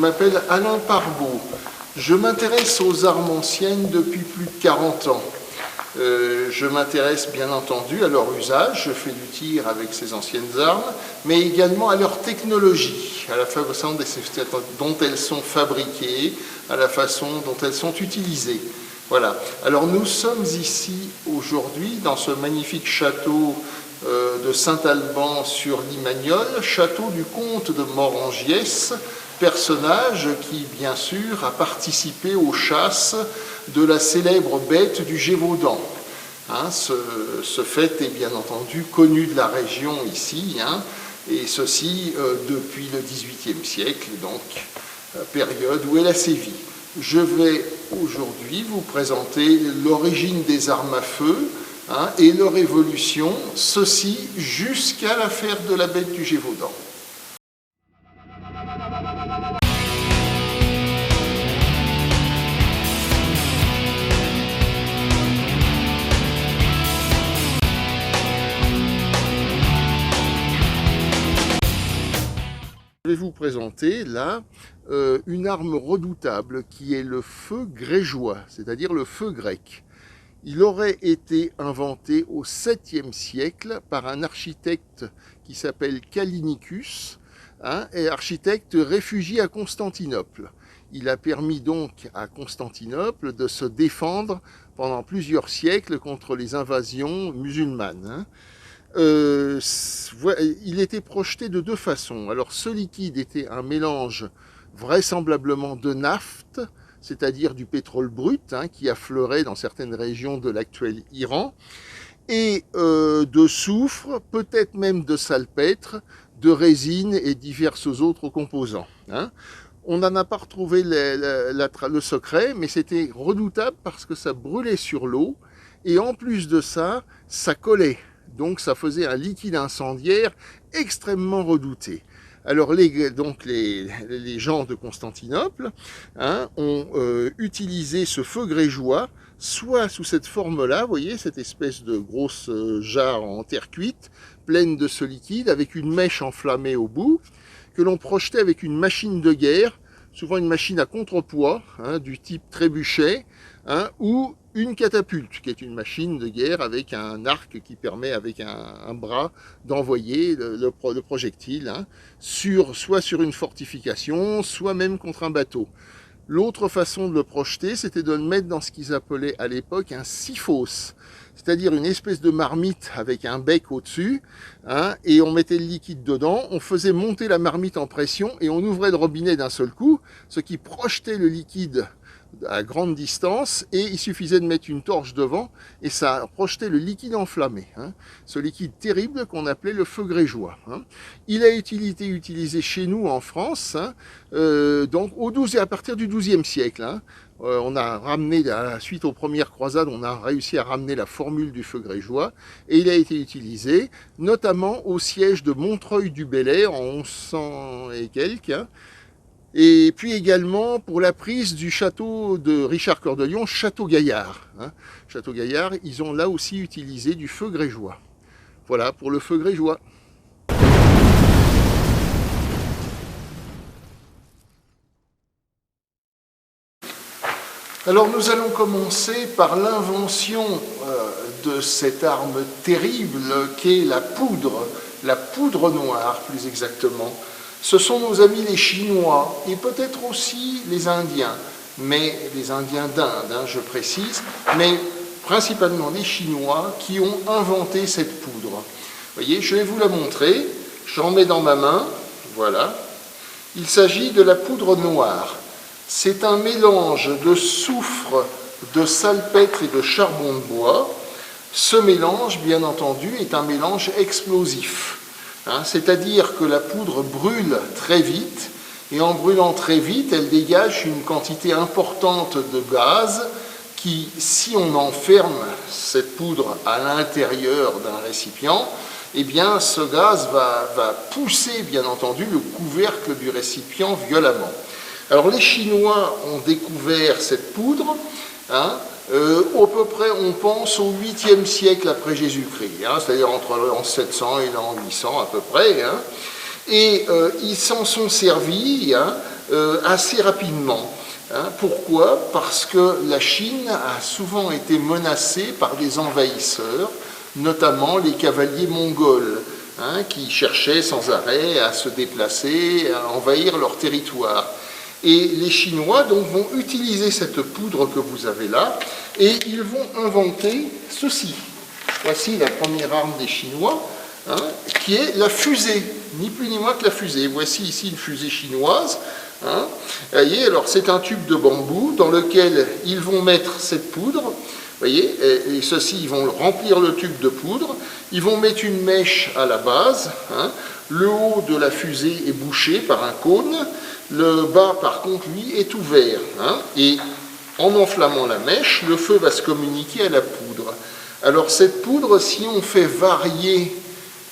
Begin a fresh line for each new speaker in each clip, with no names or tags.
m'appelle Alain Parbeau. Je m'intéresse aux armes anciennes depuis plus de 40 ans. Je m'intéresse bien entendu à leur usage, je fais du tir avec ces anciennes armes, mais également à leur technologie, à la façon dont elles sont fabriquées, à la façon dont elles sont utilisées. Voilà. Alors nous sommes ici aujourd'hui dans ce magnifique château de Saint-Alban sur Limagnole, château du comte de Morangiès, personnage qui, bien sûr, a participé aux chasses de la célèbre bête du Gévaudan. Hein, ce fait est bien entendu connu de la région ici, hein, et ceci depuis le XVIIIe siècle, donc période où elle a sévi. Je vais aujourd'hui vous présenter l'origine des armes à feu, hein, et leur évolution, ceci jusqu'à l'affaire de la bête du Gévaudan. Je vais vous présenter là une arme redoutable qui est le feu grégeois, c'est-à-dire le feu grec. Il aurait été inventé au 7e siècle par un architecte qui s'appelle Callinicus, hein, et architecte réfugié à Constantinople. Il a permis donc à Constantinople de se défendre pendant plusieurs siècles contre les invasions musulmanes. Hein. Il était projeté de deux façons. Alors ce liquide était un mélange vraisemblablement de naphte, c'est-à-dire du pétrole brut, hein, qui affleurait dans certaines régions de l'actuel Iran, et de soufre, peut-être même de salpêtre, de résine et divers autres composants. Hein. On n'en a pas retrouvé le secret, mais c'était redoutable parce que ça brûlait sur l'eau, et en plus de ça, ça collait. Donc ça faisait un liquide incendiaire extrêmement redouté. Alors les gens de Constantinople, hein, ont utilisé ce feu grégeois, soit sous cette forme-là, vous voyez, cette espèce de grosse jarre en terre cuite, pleine de ce liquide, avec une mèche enflammée au bout, que l'on projetait avec une machine de guerre, souvent une machine à contrepoids, hein, du type trébuchet, hein, ou une catapulte, qui est une machine de guerre avec un arc qui permet, avec un bras, d'envoyer le projectile, hein, soit sur une fortification, soit même contre un bateau. L'autre façon de le projeter, c'était de le mettre dans ce qu'ils appelaient à l'époque un siphos, c'est-à-dire une espèce de marmite avec un bec au-dessus, hein, et on mettait le liquide dedans, on faisait monter la marmite en pression et on ouvrait le robinet d'un seul coup, ce qui projetait le liquide à grande distance, et il suffisait de mettre une torche devant et ça projetait le liquide enflammé, hein, ce liquide terrible qu'on appelait le feu grégeois. Hein. Il a été utilisé chez nous en France, hein, donc à partir du XIIe siècle. Hein. On a ramené, suite aux premières croisades, on a réussi à ramener la formule du feu grégeois, et il a été utilisé notamment au siège de Montreuil-du-Bellay en 1100 et quelques, hein, et puis également pour la prise du château de Richard Cœur de Lion, Château Gaillard. Hein. Château Gaillard, ils ont là aussi utilisé du feu grégeois. Voilà pour le feu grégeois. Alors nous allons commencer par l'invention de cette arme terrible qu'est la poudre noire plus exactement. Ce sont nos amis les Chinois et peut-être aussi les Indiens, mais les Indiens d'Inde, hein, je précise, mais principalement les Chinois qui ont inventé cette poudre. Vous voyez, je vais vous la montrer, j'en mets dans ma main, voilà. Il s'agit de la poudre noire. C'est un mélange de soufre, de salpêtre et de charbon de bois. Ce mélange, bien entendu, est un mélange explosif. Hein, c'est-à-dire que la poudre brûle très vite, et en brûlant très vite, elle dégage une quantité importante de gaz qui, si on enferme cette poudre à l'intérieur d'un récipient, eh bien ce gaz va pousser, bien entendu, le couvercle du récipient violemment. Alors les Chinois ont découvert cette poudre, hein, à peu près, on pense au 8e siècle après Jésus-Christ, hein, c'est-à-dire entre l'an 700 et l'an 800 à peu près, hein, et ils s'en sont servis, hein, assez rapidement. Pourquoi? Parce que la Chine a souvent été menacée par des envahisseurs, notamment les cavaliers mongols, qui cherchaient sans arrêt à se déplacer, à envahir leur territoire. Et les Chinois donc, vont utiliser cette poudre que vous avez là, et ils vont inventer ceci. Voici la première arme des Chinois, qui est la fusée, ni plus ni moins que la fusée. Voici ici une fusée chinoise. Voyez, alors c'est un tube de bambou dans lequel ils vont mettre cette poudre. Voyez, et ceci, ils vont remplir le tube de poudre. Ils vont mettre une mèche à la base. Le haut de la fusée est bouché par un cône. Le bas, par contre, lui, est ouvert. Et en enflammant la mèche, le feu va se communiquer à la poudre. Alors cette poudre, si on fait varier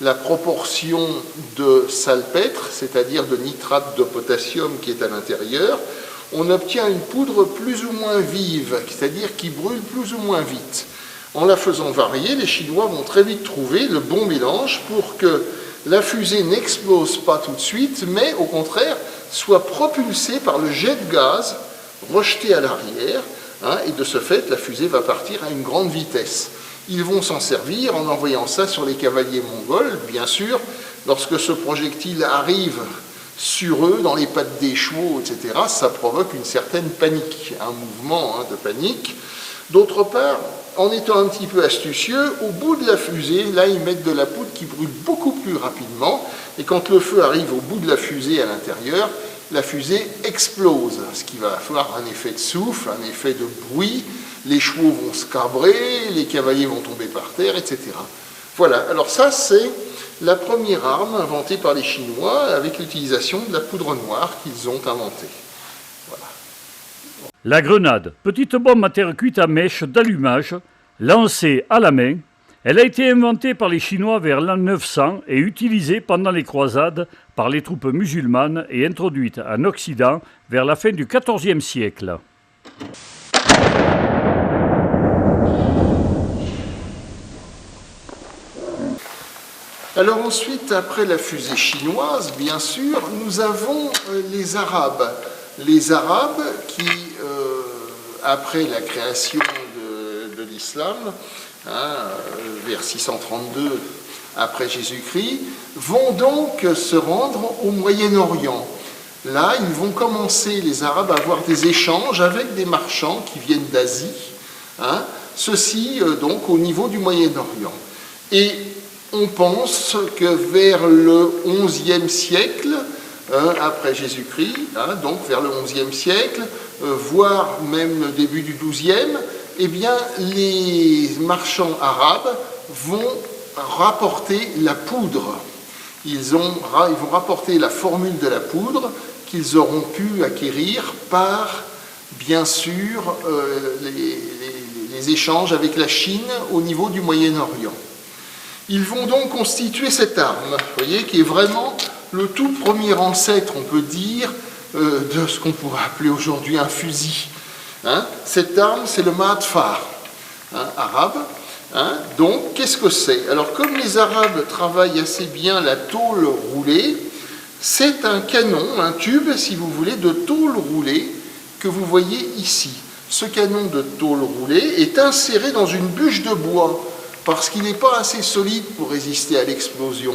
la proportion de salpêtre, c'est-à-dire de nitrate de potassium qui est à l'intérieur, on obtient une poudre plus ou moins vive, c'est-à-dire qui brûle plus ou moins vite. En la faisant varier, les Chinois vont très vite trouver le bon mélange pour que la fusée n'explose pas tout de suite, mais au contraire soit propulsée par le jet de gaz rejeté à l'arrière, et de ce fait, la fusée va partir à une grande vitesse. Ils vont s'en servir en envoyant ça sur les cavaliers mongols, bien sûr, lorsque ce projectile arrive sur eux, dans les pattes des chevaux, etc., ça provoque une certaine panique, un mouvement de panique. D'autre part, en étant un petit peu astucieux, au bout de la fusée, là, ils mettent de la poudre qui brûle beaucoup plus rapidement, et quand le feu arrive au bout de la fusée à l'intérieur, la fusée explose, ce qui va avoir un effet de souffle, un effet de bruit, les chevaux vont se cabrer, les cavaliers vont tomber par terre, etc. Voilà, alors ça c'est la première arme inventée par les Chinois avec l'utilisation de la poudre noire qu'ils ont inventée. Voilà.
La grenade, petite bombe à terre cuite à mèche d'allumage, lancée à la main. Elle a été inventée par les Chinois vers l'an 900 et utilisée pendant les croisades par les troupes musulmanes et introduite en Occident vers la fin du XIVe siècle.
Alors ensuite, après la fusée chinoise, bien sûr, nous avons les Arabes. Les Arabes qui, après la création de l'islam, vers 632 après Jésus-Christ, vont donc se rendre au Moyen-Orient. Là, ils vont commencer, les Arabes, à avoir des échanges avec des marchands qui viennent d'Asie, ceci donc au niveau du Moyen-Orient. Et on pense que vers le XIe siècle, après Jésus-Christ, donc vers le XIe siècle, voire même le début du XIIe, eh bien, les marchands arabes vont rapporter la poudre. Ils vont rapporter la formule de la poudre qu'ils auront pu acquérir par, bien sûr, les échanges avec la Chine au niveau du Moyen-Orient. Ils vont donc constituer cette arme, vous voyez, qui est vraiment le tout premier ancêtre, on peut dire, de ce qu'on pourrait appeler aujourd'hui un fusil. Cette arme, c'est le madfar arabe. Donc, qu'est-ce que c'est? Alors, comme les Arabes travaillent assez bien la tôle roulée, c'est un canon, un tube, si vous voulez, de tôle roulée que vous voyez ici. Ce canon de tôle roulée est inséré dans une bûche de bois, parce qu'il n'est pas assez solide pour résister à l'explosion.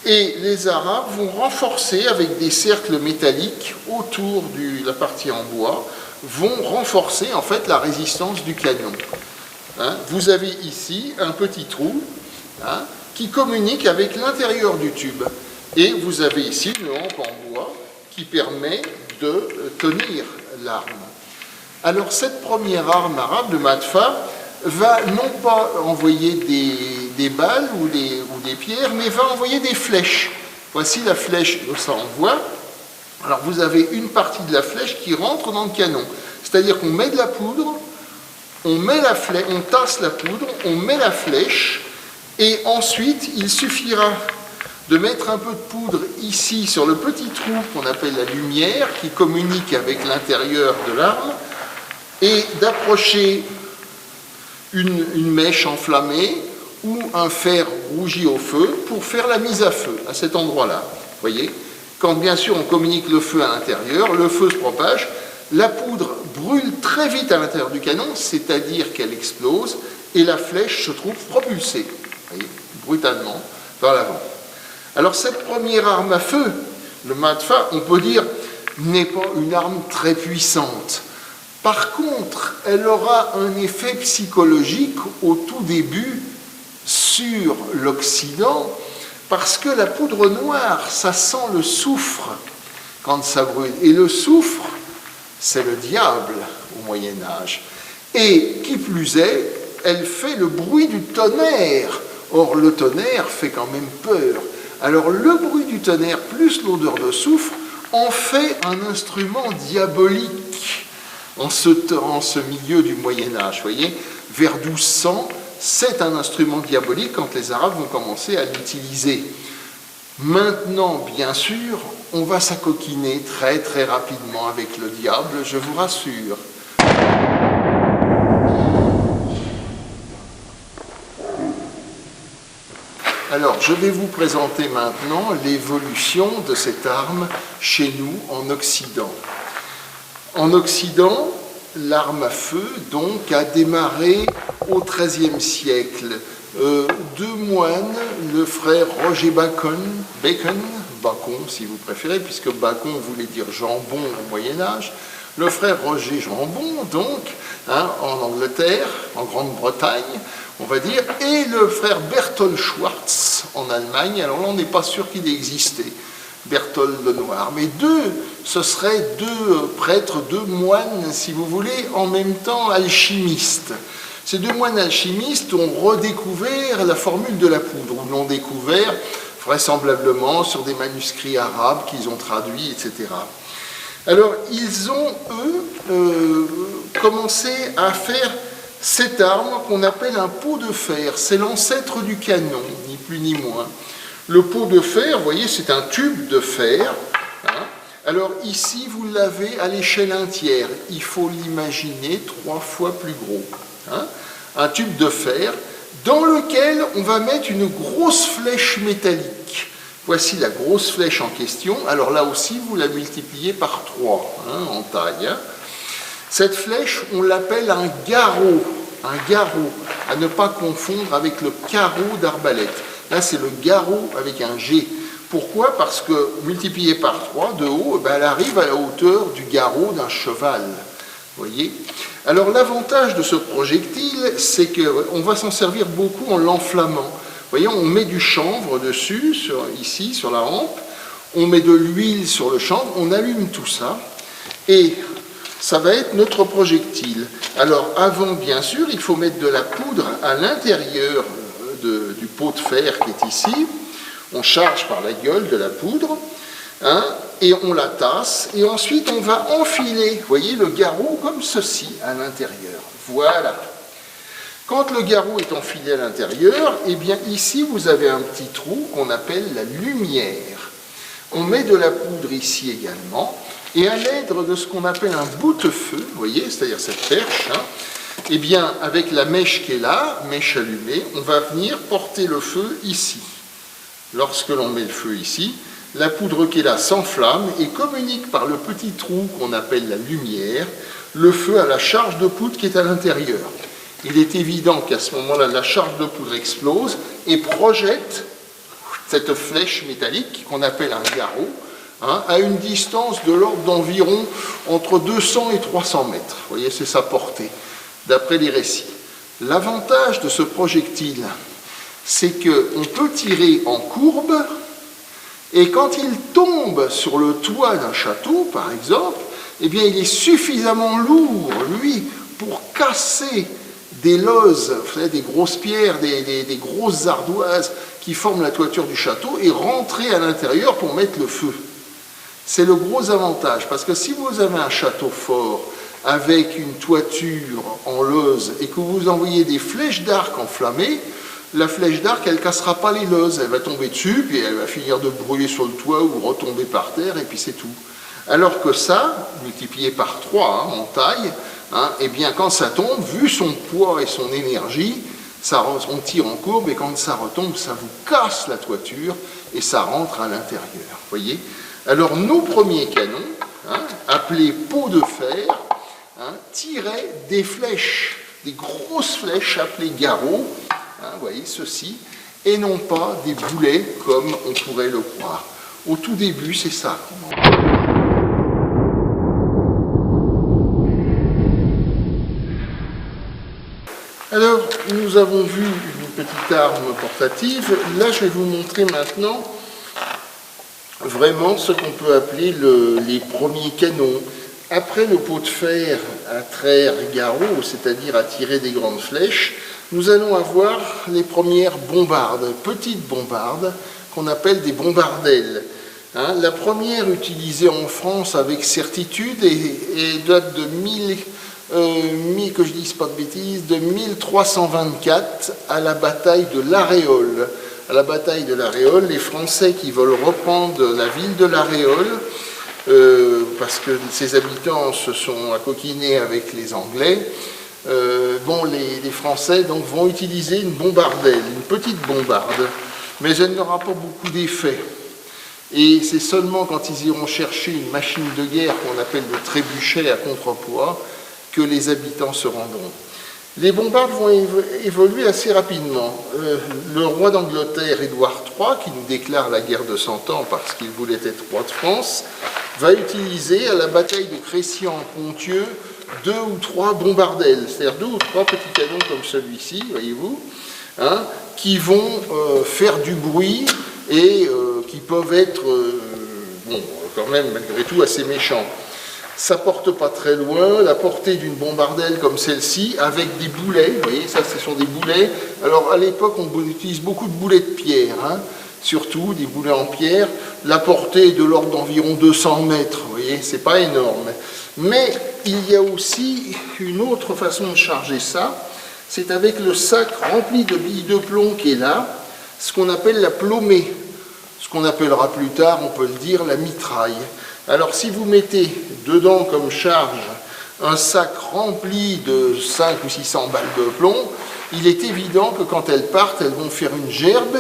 Et les Arabes vont renforcer avec des cercles métalliques autour de la partie en bois, vont renforcer en fait la résistance du canon. Vous avez ici un petit trou qui communique avec l'intérieur du tube. Et vous avez ici une hampe en bois qui permet de tenir l'arme. Alors cette première arme arabe, le madfar, va non pas envoyer des balles ou des pierres, mais va envoyer des flèches. Voici la flèche que ça envoie. Alors vous avez une partie de la flèche qui rentre dans le canon. C'est-à-dire qu'on met de la poudre, on tasse la poudre, on met la flèche, et ensuite il suffira de mettre un peu de poudre ici sur le petit trou qu'on appelle la lumière, qui communique avec l'intérieur de l'arme, et d'approcher une mèche enflammée ou un fer rougi au feu pour faire la mise à feu à cet endroit-là. Voyez ? Quand bien sûr on communique le feu à l'intérieur, le feu se propage, la poudre brûle très vite à l'intérieur du canon, c'est-à-dire qu'elle explose, et la flèche se trouve propulsée, voyez, brutalement, vers l'avant. Alors cette première arme à feu, le Madfa, on peut dire, n'est pas une arme très puissante. Par contre, elle aura un effet psychologique au tout début sur l'Occident, parce que la poudre noire, ça sent le soufre quand ça brûle. Et le soufre, c'est le diable au Moyen-Âge. Et qui plus est, elle fait le bruit du tonnerre. Or, le tonnerre fait quand même peur. Alors, le bruit du tonnerre plus l'odeur de soufre en fait un instrument diabolique en ce milieu du Moyen-Âge. Vous voyez, vers 1200, c'est un instrument diabolique quand les Arabes vont commencer à l'utiliser. Maintenant, bien sûr, on va s'acoquiner très très rapidement avec le diable, je vous rassure. Alors, je vais vous présenter maintenant l'évolution de cette arme chez nous en Occident. En Occident, l'arme à feu, donc, a démarré au XIIIe siècle. Deux moines, le frère Roger Bacon si vous préférez, puisque Bacon voulait dire jambon au Moyen-Âge, le frère Roger Jambon, donc, en Angleterre, en Grande-Bretagne, on va dire, et le frère Berthold Schwarz en Allemagne. Alors là, on n'est pas sûr qu'il existait, Berthold le Noir, mais ce seraient deux prêtres, deux moines, si vous voulez, en même temps alchimistes. Ces deux moines alchimistes ont redécouvert la formule de la poudre, ou l'ont découvert vraisemblablement sur des manuscrits arabes qu'ils ont traduits, etc. Alors, ils ont, eux, commencé à faire cette arme qu'on appelle un pot de fer. C'est l'ancêtre du canon, ni plus ni moins. Le pot de fer, vous voyez, c'est un tube de fer. Alors ici, vous l'avez à l'échelle 1/3. Il faut l'imaginer 3 fois plus gros. Un tube de fer dans lequel on va mettre une grosse flèche métallique. Voici la grosse flèche en question. Alors là aussi, vous la multipliez par 3 en taille. Cette flèche, on l'appelle un garrot. Un garrot, à ne pas confondre avec le carreau d'arbalète. Là, c'est le garrot avec un G. Pourquoi? Parce que multiplié par 3 de haut, elle arrive à la hauteur du garrot d'un cheval. Vous voyez? Alors l'avantage de ce projectile, c'est qu'on va s'en servir beaucoup en l'enflammant. Vous voyez, on met du chanvre dessus, ici, sur la hampe, on met de l'huile sur le chanvre, on allume tout ça, et ça va être notre projectile. Alors avant, bien sûr, il faut mettre de la poudre à l'intérieur du pot de fer qui est ici. On charge par la gueule de la poudre, et on la tasse, et ensuite on va enfiler, vous voyez, le garrot comme ceci à l'intérieur. Voilà. Quand le garrot est enfilé à l'intérieur, eh bien ici vous avez un petit trou qu'on appelle la lumière. On met de la poudre ici également, et à l'aide de ce qu'on appelle un boute-feu, vous voyez, c'est-à-dire cette perche, eh bien avec la mèche qui est là, mèche allumée, on va venir porter le feu ici. Lorsque l'on met le feu ici, la poudre qui est là s'enflamme et communique par le petit trou qu'on appelle la lumière, le feu à la charge de poudre qui est à l'intérieur. Il est évident qu'à ce moment-là, la charge de poudre explose et projette cette flèche métallique qu'on appelle un garrot, à une distance de l'ordre d'environ entre 200 et 300 mètres. Vous voyez, c'est sa portée, d'après les récits. L'avantage de ce projectile, c'est qu'on peut tirer en courbe, et quand il tombe sur le toit d'un château, par exemple, eh bien, il est suffisamment lourd, lui, pour casser des lozes, des grosses pierres, des grosses ardoises qui forment la toiture du château et rentrer à l'intérieur pour mettre le feu. C'est le gros avantage, parce que si vous avez un château fort avec une toiture en lozes et que vous envoyez des flèches d'arc enflammées, la flèche d'arc, elle ne cassera pas les lozes, elle va tomber dessus, puis elle va finir de brûler sur le toit ou retomber par terre, et puis c'est tout. Alors que ça, multiplié par 3 en taille, eh bien quand ça tombe, vu son poids et son énergie, on tire en courbe, et quand ça retombe, ça vous casse la toiture, et ça rentre à l'intérieur. Voyez? Alors nos premiers canons, appelés pots de fer, tiraient des flèches, des grosses flèches appelées garrots, vous voyez ceci, et non pas des boulets comme on pourrait le croire. Au tout début, c'est ça. Alors, nous avons vu une petite arme portative. Là, je vais vous montrer maintenant vraiment ce qu'on peut appeler les premiers canons. Après le pot de fer à traire garrot, c'est-à-dire à tirer des grandes flèches, nous allons avoir les premières bombardes, petites bombardes, qu'on appelle des bombardelles. La première utilisée en France avec certitude et date de que je dise pas de bêtises, de 1324 à la bataille de l'Aréole. À la bataille de l'Aréole, les Français qui veulent reprendre la ville de l'Aréole, parce que ses habitants se sont accoquinés avec les Anglais, les Français donc, vont utiliser une bombardelle, une petite bombarde, mais elle n'aura pas beaucoup d'effet. Et c'est seulement quand ils iront chercher une machine de guerre qu'on appelle le trébuchet à contrepoids que les habitants se rendront. Les bombardes vont évoluer assez rapidement. Le roi d'Angleterre, Édouard III, qui nous déclare la guerre de 100 ans parce qu'il voulait être roi de France, va utiliser à la bataille de Crécy-en-Ponthieu 2 ou 3 bombardelles, c'est-à-dire 2 ou 3 petits canons comme celui-ci, voyez-vous, qui vont faire du bruit et qui peuvent être, quand même, malgré tout, assez méchants. Ça porte pas très loin, la portée d'une bombardelle comme celle-ci, avec des boulets, vous voyez, ça ce sont des boulets. Alors à l'époque, on utilise beaucoup de boulets de pierre, surtout des boulets en pierre. La portée est de l'ordre d'environ 200 mètres, vous voyez, c'est pas énorme. Mais il y a aussi une autre façon de charger ça, c'est avec le sac rempli de billes de plomb qui est là, ce qu'on appelle la plomée, ce qu'on appellera plus tard, on peut le dire, la mitraille. Alors si vous mettez dedans comme charge un sac rempli de 5 ou 600 balles de plomb, il est évident que quand elles partent, elles vont faire une gerbe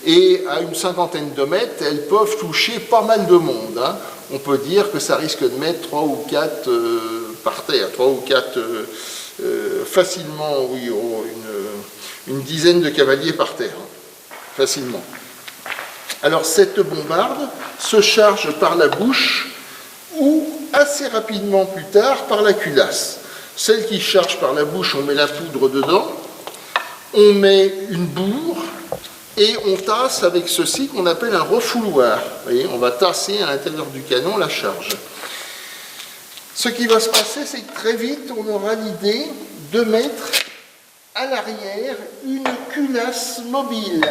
et à une cinquantaine de mètres, elles peuvent toucher pas mal de monde. On peut dire que ça risque de mettre 3 ou 4 par terre, 3 ou 4 facilement, oui, une dizaine de cavaliers par terre, facilement. Alors cette bombarde se charge par la bouche ou assez rapidement plus tard par la culasse. Celle qui charge par la bouche, on met la poudre dedans, on met une bourre et on tasse avec ceci qu'on appelle un refouloir. Vous voyez, on va tasser à l'intérieur du canon la charge. Ce qui va se passer, c'est que très vite, on aura l'idée de mettre à l'arrière une culasse mobile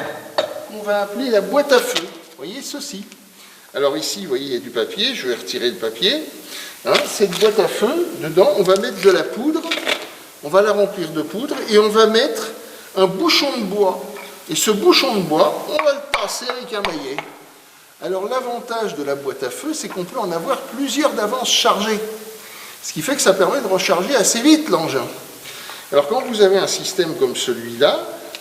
qu'on va appeler la boîte à feu. Vous voyez ceci. Alors ici, vous voyez, il y a du papier, je vais retirer le papier. Cette boîte à feu, dedans, on va mettre de la poudre, on va la remplir de poudre et on va mettre un bouchon de bois. Et ce bouchon de bois, on va le passer avec un maillet. Alors l'avantage de la boîte à feu, c'est qu'on peut en avoir plusieurs d'avance chargées. Ce qui fait que ça permet de recharger assez vite l'engin. Alors quand vous avez un système comme celui-là,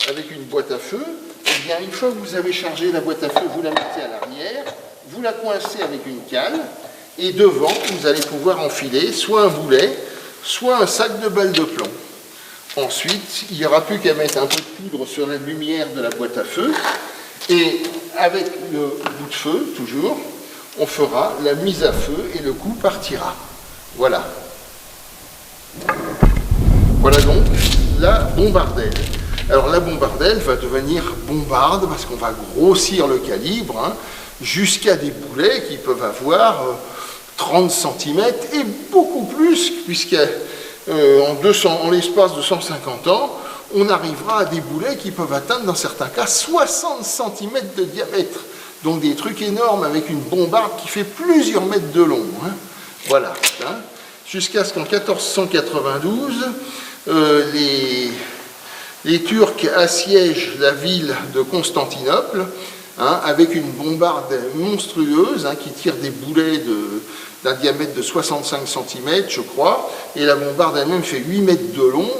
avec une boîte à feu, eh bien une fois que vous avez chargé la boîte à feu, vous la mettez à l'arrière, vous la coincez avec une cale, et devant, vous allez pouvoir enfiler soit un boulet, soit un sac de balles de plomb. Ensuite, il n'y aura plus qu'à mettre un peu de poudre sur la lumière de la boîte à feu, et avec le bout de feu, toujours, on fera la mise à feu et le coup partira. Voilà. Voilà donc la bombardelle. Alors la bombardelle va devenir bombarde parce qu'on va grossir le calibre jusqu'à des boulets qui peuvent avoir 30 cm et beaucoup plus, puisqu'en l'espace de 150 ans, on arrivera à des boulets qui peuvent atteindre dans certains cas 60 cm de diamètre. Donc des trucs énormes avec une bombarde qui fait plusieurs mètres de long. Voilà. Jusqu'à ce qu'en 1492, les Turcs assiègent la ville de Constantinople avec une bombarde monstrueuse qui tire des boulets d'un diamètre de 65 cm, je crois, et la bombarde elle-même fait 8 mètres de long,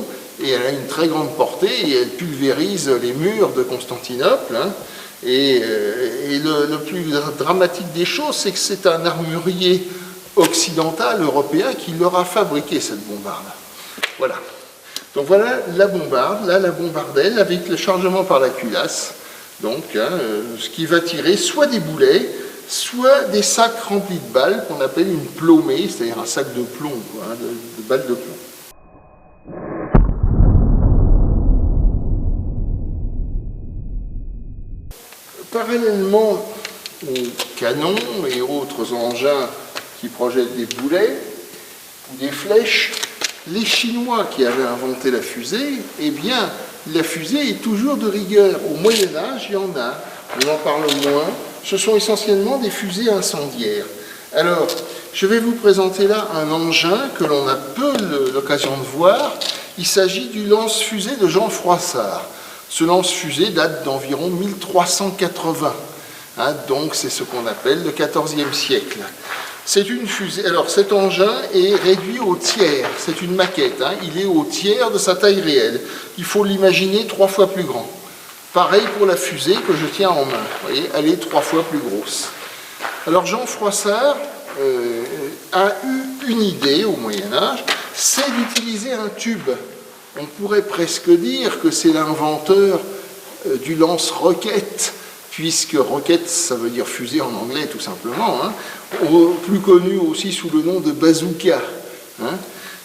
et elle a une très grande portée, et elle pulvérise les murs de Constantinople. Et le plus dramatique des choses, c'est que c'est un armurier occidental, européen, qui leur a fabriqué cette bombarde. Voilà. Donc voilà la bombarde, là la bombardelle avec le chargement par la culasse. Donc, ce qui va tirer soit des boulets, soit des sacs remplis de balles qu'on appelle une plombée, c'est-à-dire un sac de plomb, quoi, de balles de plomb. Parallèlement aux canons et autres engins qui projettent des boulets ou des flèches, les Chinois qui avaient inventé la fusée, eh bien, la fusée est toujours de rigueur. Au Moyen-Âge, il y en a, on en parle moins. Ce sont essentiellement des fusées incendiaires. Alors, je vais vous présenter là un engin que l'on a peu l'occasion de voir. Il s'agit du lance-fusée de Jean Froissart. Ce lance-fusée date d'environ 1380. Donc, c'est ce qu'on appelle le XIVe siècle. C'est une fusée. Alors, cet engin est réduit au tiers. C'est une maquette. Il est au tiers de sa taille réelle. Il faut l'imaginer 3 fois plus grand. Pareil pour la fusée que je tiens en main. Vous voyez, elle est 3 fois plus grosse. Alors, Jean Froissart a eu une idée au Moyen-Âge, c'est d'utiliser un tube. On pourrait presque dire que c'est l'inventeur du lance-roquette, puisque roquette, ça veut dire fusée en anglais tout simplement, plus connu aussi sous le nom de bazooka. Vous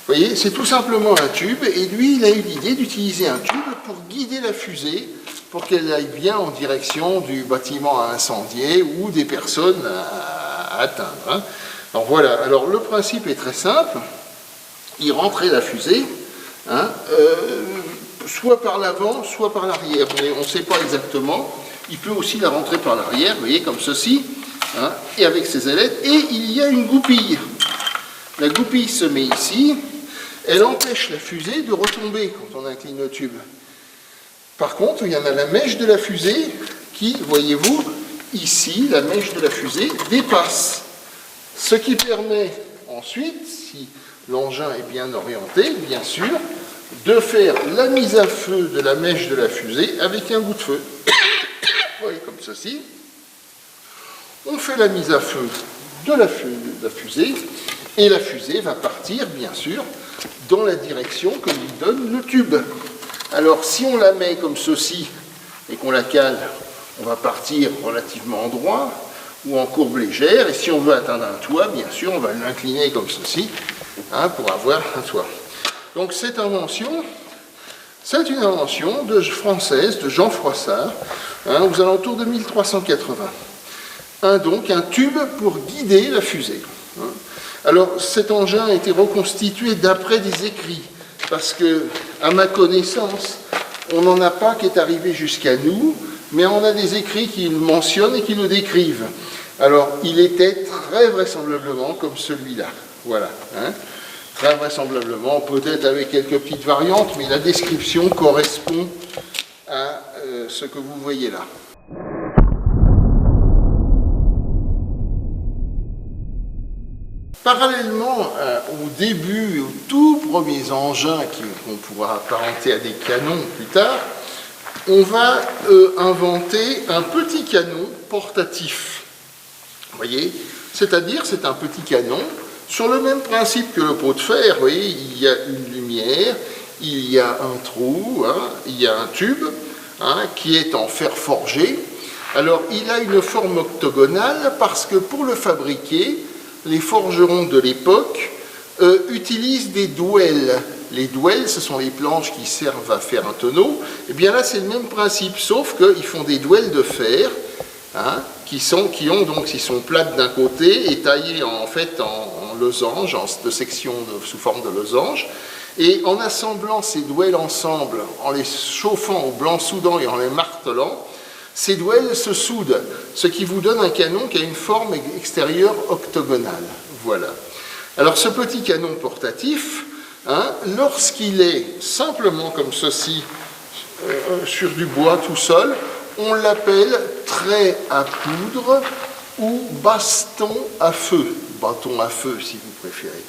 voyez, c'est tout simplement un tube, et lui, il a eu l'idée d'utiliser un tube pour guider la fusée, pour qu'elle aille bien en direction du bâtiment à incendier ou des personnes à atteindre. Alors voilà, alors le principe est très simple, il rentrait la fusée, soit par l'avant, soit par l'arrière, mais on ne sait pas exactement. Il peut aussi la rentrer par l'arrière, vous voyez, comme ceci, et avec ses ailettes, et il y a une goupille. La goupille se met ici, elle empêche la fusée de retomber quand on incline le tube. Par contre, il y en a la mèche de la fusée qui, voyez-vous, ici, la mèche de la fusée dépasse. Ce qui permet ensuite, si l'engin est bien orienté, bien sûr, de faire la mise à feu de la mèche de la fusée avec un bout de feu. Vous voyez, comme ceci. On fait la mise à feu de la fusée, et la fusée va partir, bien sûr, dans la direction que lui donne le tube. Alors, si on la met comme ceci, et qu'on la cale, on va partir relativement droit, ou en courbe légère, et si on veut atteindre un toit, bien sûr, on va l'incliner comme ceci, pour avoir un toit. Donc cette invention, c'est une invention française de Jean Froissart, aux alentours de 1380. Donc un tube pour guider la fusée. Alors cet engin a été reconstitué d'après des écrits, parce que, à ma connaissance, on n'en a pas qui est arrivé jusqu'à nous, mais on a des écrits qui le mentionnent et qui le décrivent. Alors, il était très vraisemblablement comme celui-là. Voilà. Très vraisemblablement, peut-être avec quelques petites variantes, mais la description correspond à ce que vous voyez là. Parallèlement au début, aux tout premiers engins qu'on pourra apparenter à des canons plus tard, on va inventer un petit canon portatif. Vous voyez, c'est-à-dire c'est un petit canon sur le même principe que le pot de fer. Vous voyez, il y a une lumière, il y a un trou, il y a un tube qui est en fer forgé. Alors il a une forme octogonale parce que pour le fabriquer, les forgerons de l'époque utilisent des douelles. Les douelles, ce sont les planches qui servent à faire un tonneau. Et bien là, c'est le même principe, sauf qu'ils font des douelles de fer, qui sont plates d'un côté et taillées en losange, de sections sous forme de losange. Et en assemblant ces douelles ensemble, en les chauffant au blanc soudant et en les martelant, ces douelles se soudent, ce qui vous donne un canon qui a une forme extérieure octogonale. Voilà. Alors ce petit canon portatif, lorsqu'il est simplement comme ceci, sur du bois tout seul, on l'appelle trait à poudre ou baston à feu. Bâton à feu si vous préférez.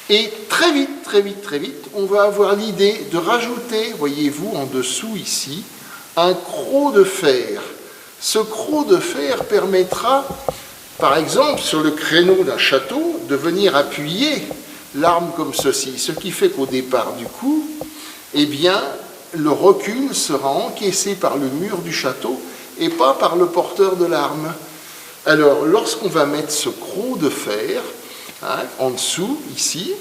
Et très vite, on va avoir l'idée de rajouter, voyez-vous, en dessous ici, un croc de fer. Ce croc de fer permettra, par exemple, sur le créneau d'un château, de venir appuyer l'arme comme ceci, ce qui fait qu'au départ du coup, eh bien, le recul sera encaissé par le mur du château et pas par le porteur de l'arme. Alors, lorsqu'on va mettre ce croc de fer, hein, en dessous, ici,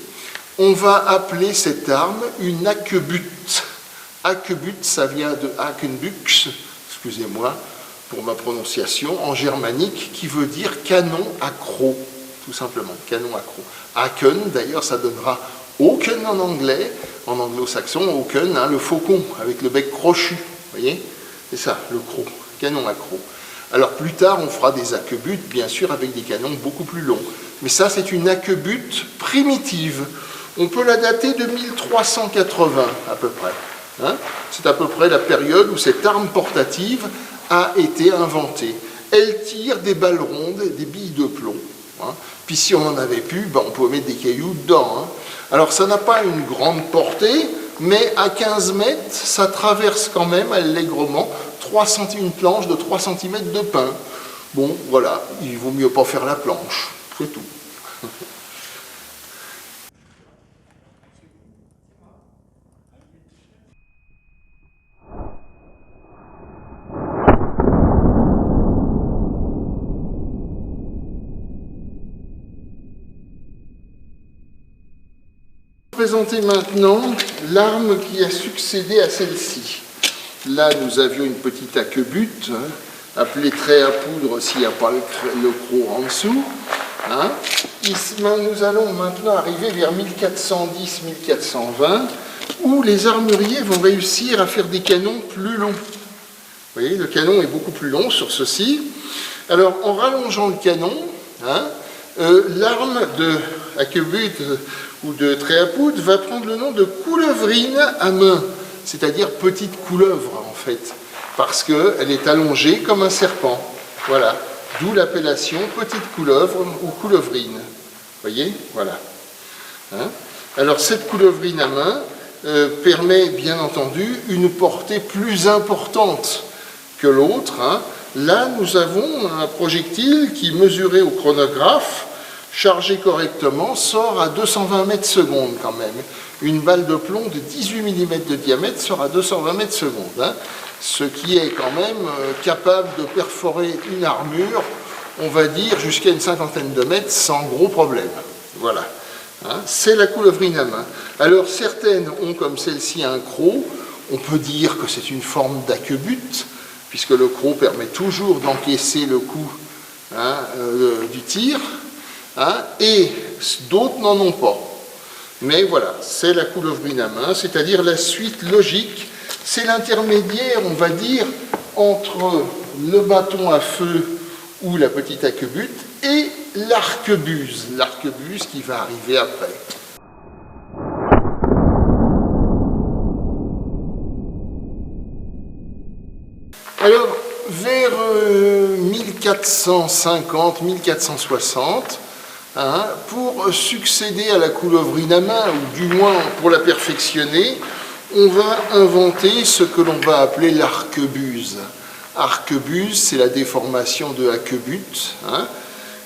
on va appeler cette arme une haquebute. Haquebute, ça vient de Hakenbüchs, excusez-moi pour ma prononciation, en germanique, qui veut dire canon à croc, tout simplement, canon à croc. Haken, d'ailleurs, ça donnera Haken en anglais, en anglo-saxon, Haken, hein, le faucon, avec le bec crochu, vous voyez? C'est ça, le croc, canon à croc. Alors plus tard, on fera des haquebutes, bien sûr, avec des canons beaucoup plus longs. Mais ça, c'est une haquebute primitive. On peut la dater de 1380, à peu près. Hein? C'est à peu près la période où cette arme portative a été inventée. Elle tire des balles rondes, des billes de plomb. Hein? Puis si on en avait plus, ben, on pouvait mettre des cailloux dedans. Hein? Alors ça n'a pas une grande portée, mais à 15 mètres, ça traverse quand même allègrement une planche de 3 cm de pin. Bon, voilà, il vaut mieux pas faire la planche, c'est tout. Présenter maintenant l'arme qui a succédé à celle-ci. Là, nous avions une petite haquebute, hein, appelée trait à poudre s'il n'y a pas le croc en dessous. Hein. Nous allons maintenant arriver vers 1410-1420, où les armuriers vont réussir à faire des canons plus longs. Vous voyez, le canon est beaucoup plus long sur ceci. Alors, en rallongeant le canon, hein, l'arme de haquebute ou de trait à poudre va prendre le nom de coulevrine à main, c'est-à-dire petite couleuvre en fait, parce qu'elle est allongée comme un serpent. Voilà, d'où l'appellation petite couleuvre ou coulevrine. Vous voyez, voilà. Hein. Alors cette coulevrine à main permet bien entendu une portée plus importante que l'autre. Hein. Là, nous avons un projectile qui, mesuré au chronographe, chargé correctement, sort à 220 mètres secondes quand même. Une balle de plomb de 18 mm de diamètre sort à 220 mètres secondes. Hein, ce qui est quand même capable de perforer une armure, on va dire, jusqu'à une cinquantaine de mètres sans gros problème. Voilà. Hein, c'est la coulevrine à main. Alors certaines ont comme celle-ci un croc. On peut dire que c'est une forme d'haquebute, puisque le croc permet toujours d'encaisser le coup, hein, du tir. Hein, et d'autres n'en ont pas. Mais voilà, c'est la coulevrine à main, c'est-à-dire la suite logique, c'est l'intermédiaire, on va dire, entre le bâton à feu ou la petite haquebute et l'arquebuse qui va arriver après. Alors, vers 1450-1460, hein, pour succéder à la coulevrine à main, ou du moins pour la perfectionner, on va inventer ce que l'on va appeler l'arquebuse. Arquebuse, c'est la déformation de haquebute. Hein.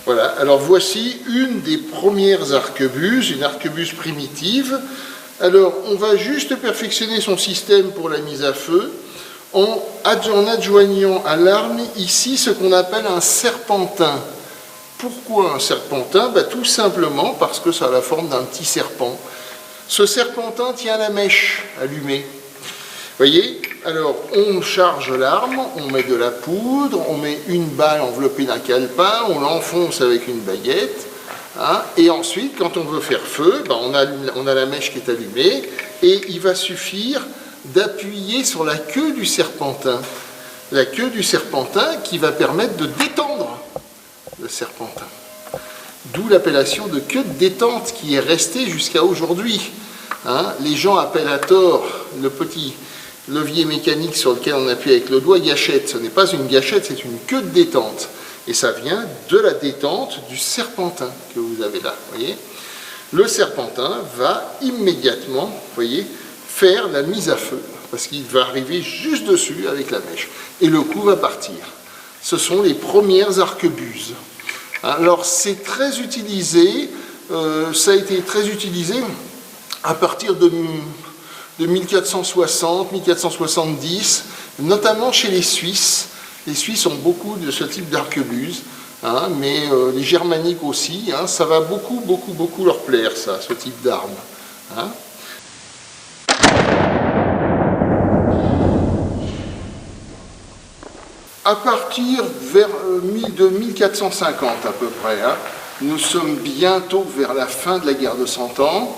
Voilà. Alors voici une des premières arquebuses, une arquebuse primitive. Alors, on va juste perfectionner son système pour la mise à feu en adjoignant à l'arme ici ce qu'on appelle un serpentin. Pourquoi un serpentin? Ben, tout simplement parce que ça a la forme d'un petit serpent. Ce serpentin tient la mèche allumée. Vous voyez? Alors, on charge l'arme, on met de la poudre, on met une balle enveloppée d'un calepin, on l'enfonce avec une baguette, hein, et ensuite, quand on veut faire feu, ben, on a la mèche qui est allumée, et il va suffire d'appuyer sur la queue du serpentin. La queue du serpentin qui va permettre de détendre le serpentin. D'où l'appellation de queue de détente qui est restée jusqu'à aujourd'hui. Hein, les gens appellent à tort le petit levier mécanique sur lequel on appuie avec le doigt gâchette. Ce n'est pas une gâchette, c'est une queue de détente. Et ça vient de la détente du serpentin que vous avez là. Voyez, le serpentin va immédiatement, voyez, faire la mise à feu, parce qu'il va arriver juste dessus avec la mèche. Et le coup va partir. Ce sont les premières arquebuses. Alors c'est très utilisé, ça a été très utilisé à partir de 1460, 1470, notamment chez les Suisses. Les Suisses ont beaucoup de ce type d'arquebuse, mais les Germaniques aussi, ça va beaucoup leur plaire, ça, ce type d'arme. À partir de 1450 à peu près, nous sommes bientôt vers la fin de la guerre de Cent Ans,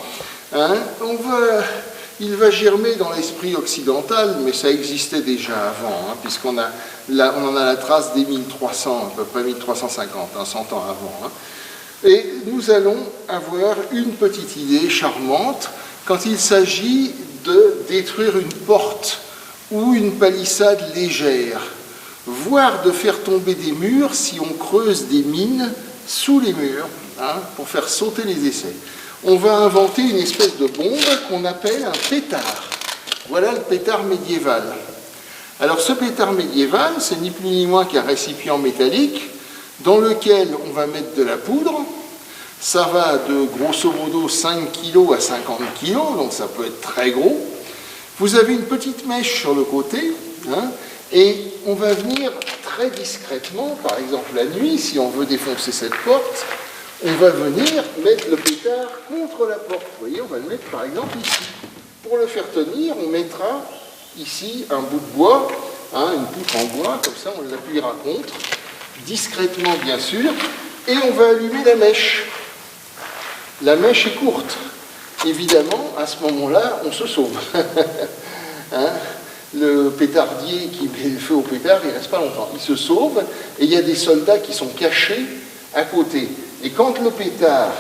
il va germer dans l'esprit occidental, mais ça existait déjà avant, puisqu'on on en a la trace dès 1300, à peu près 1350, 100 ans avant. Et nous allons avoir une petite idée charmante quand il s'agit de détruire une porte ou une palissade légère, voire de faire tomber des murs si on creuse des mines sous les murs, pour faire sauter les essais. On va inventer une espèce de bombe qu'on appelle un pétard. Voilà le pétard médiéval. Alors ce pétard médiéval, c'est ni plus ni moins qu'un récipient métallique dans lequel on va mettre de la poudre. Ça va de grosso modo 5 kg à 50 kg, donc ça peut être très gros. Vous avez une petite mèche sur le côté, et on va venir très discrètement, par exemple la nuit, si on veut défoncer cette porte, on va venir mettre le pétard contre la porte. Vous voyez, on va le mettre par exemple ici. Pour le faire tenir, on mettra ici un bout de bois, une poutre en bois, comme ça on l'appuiera contre, discrètement bien sûr, et on va allumer la mèche. La mèche est courte. Évidemment, à ce moment-là, on se sauve. Le pétardier qui met le feu au pétard, il ne reste pas longtemps. Il se sauve, et il y a des soldats qui sont cachés à côté. Et quand le pétard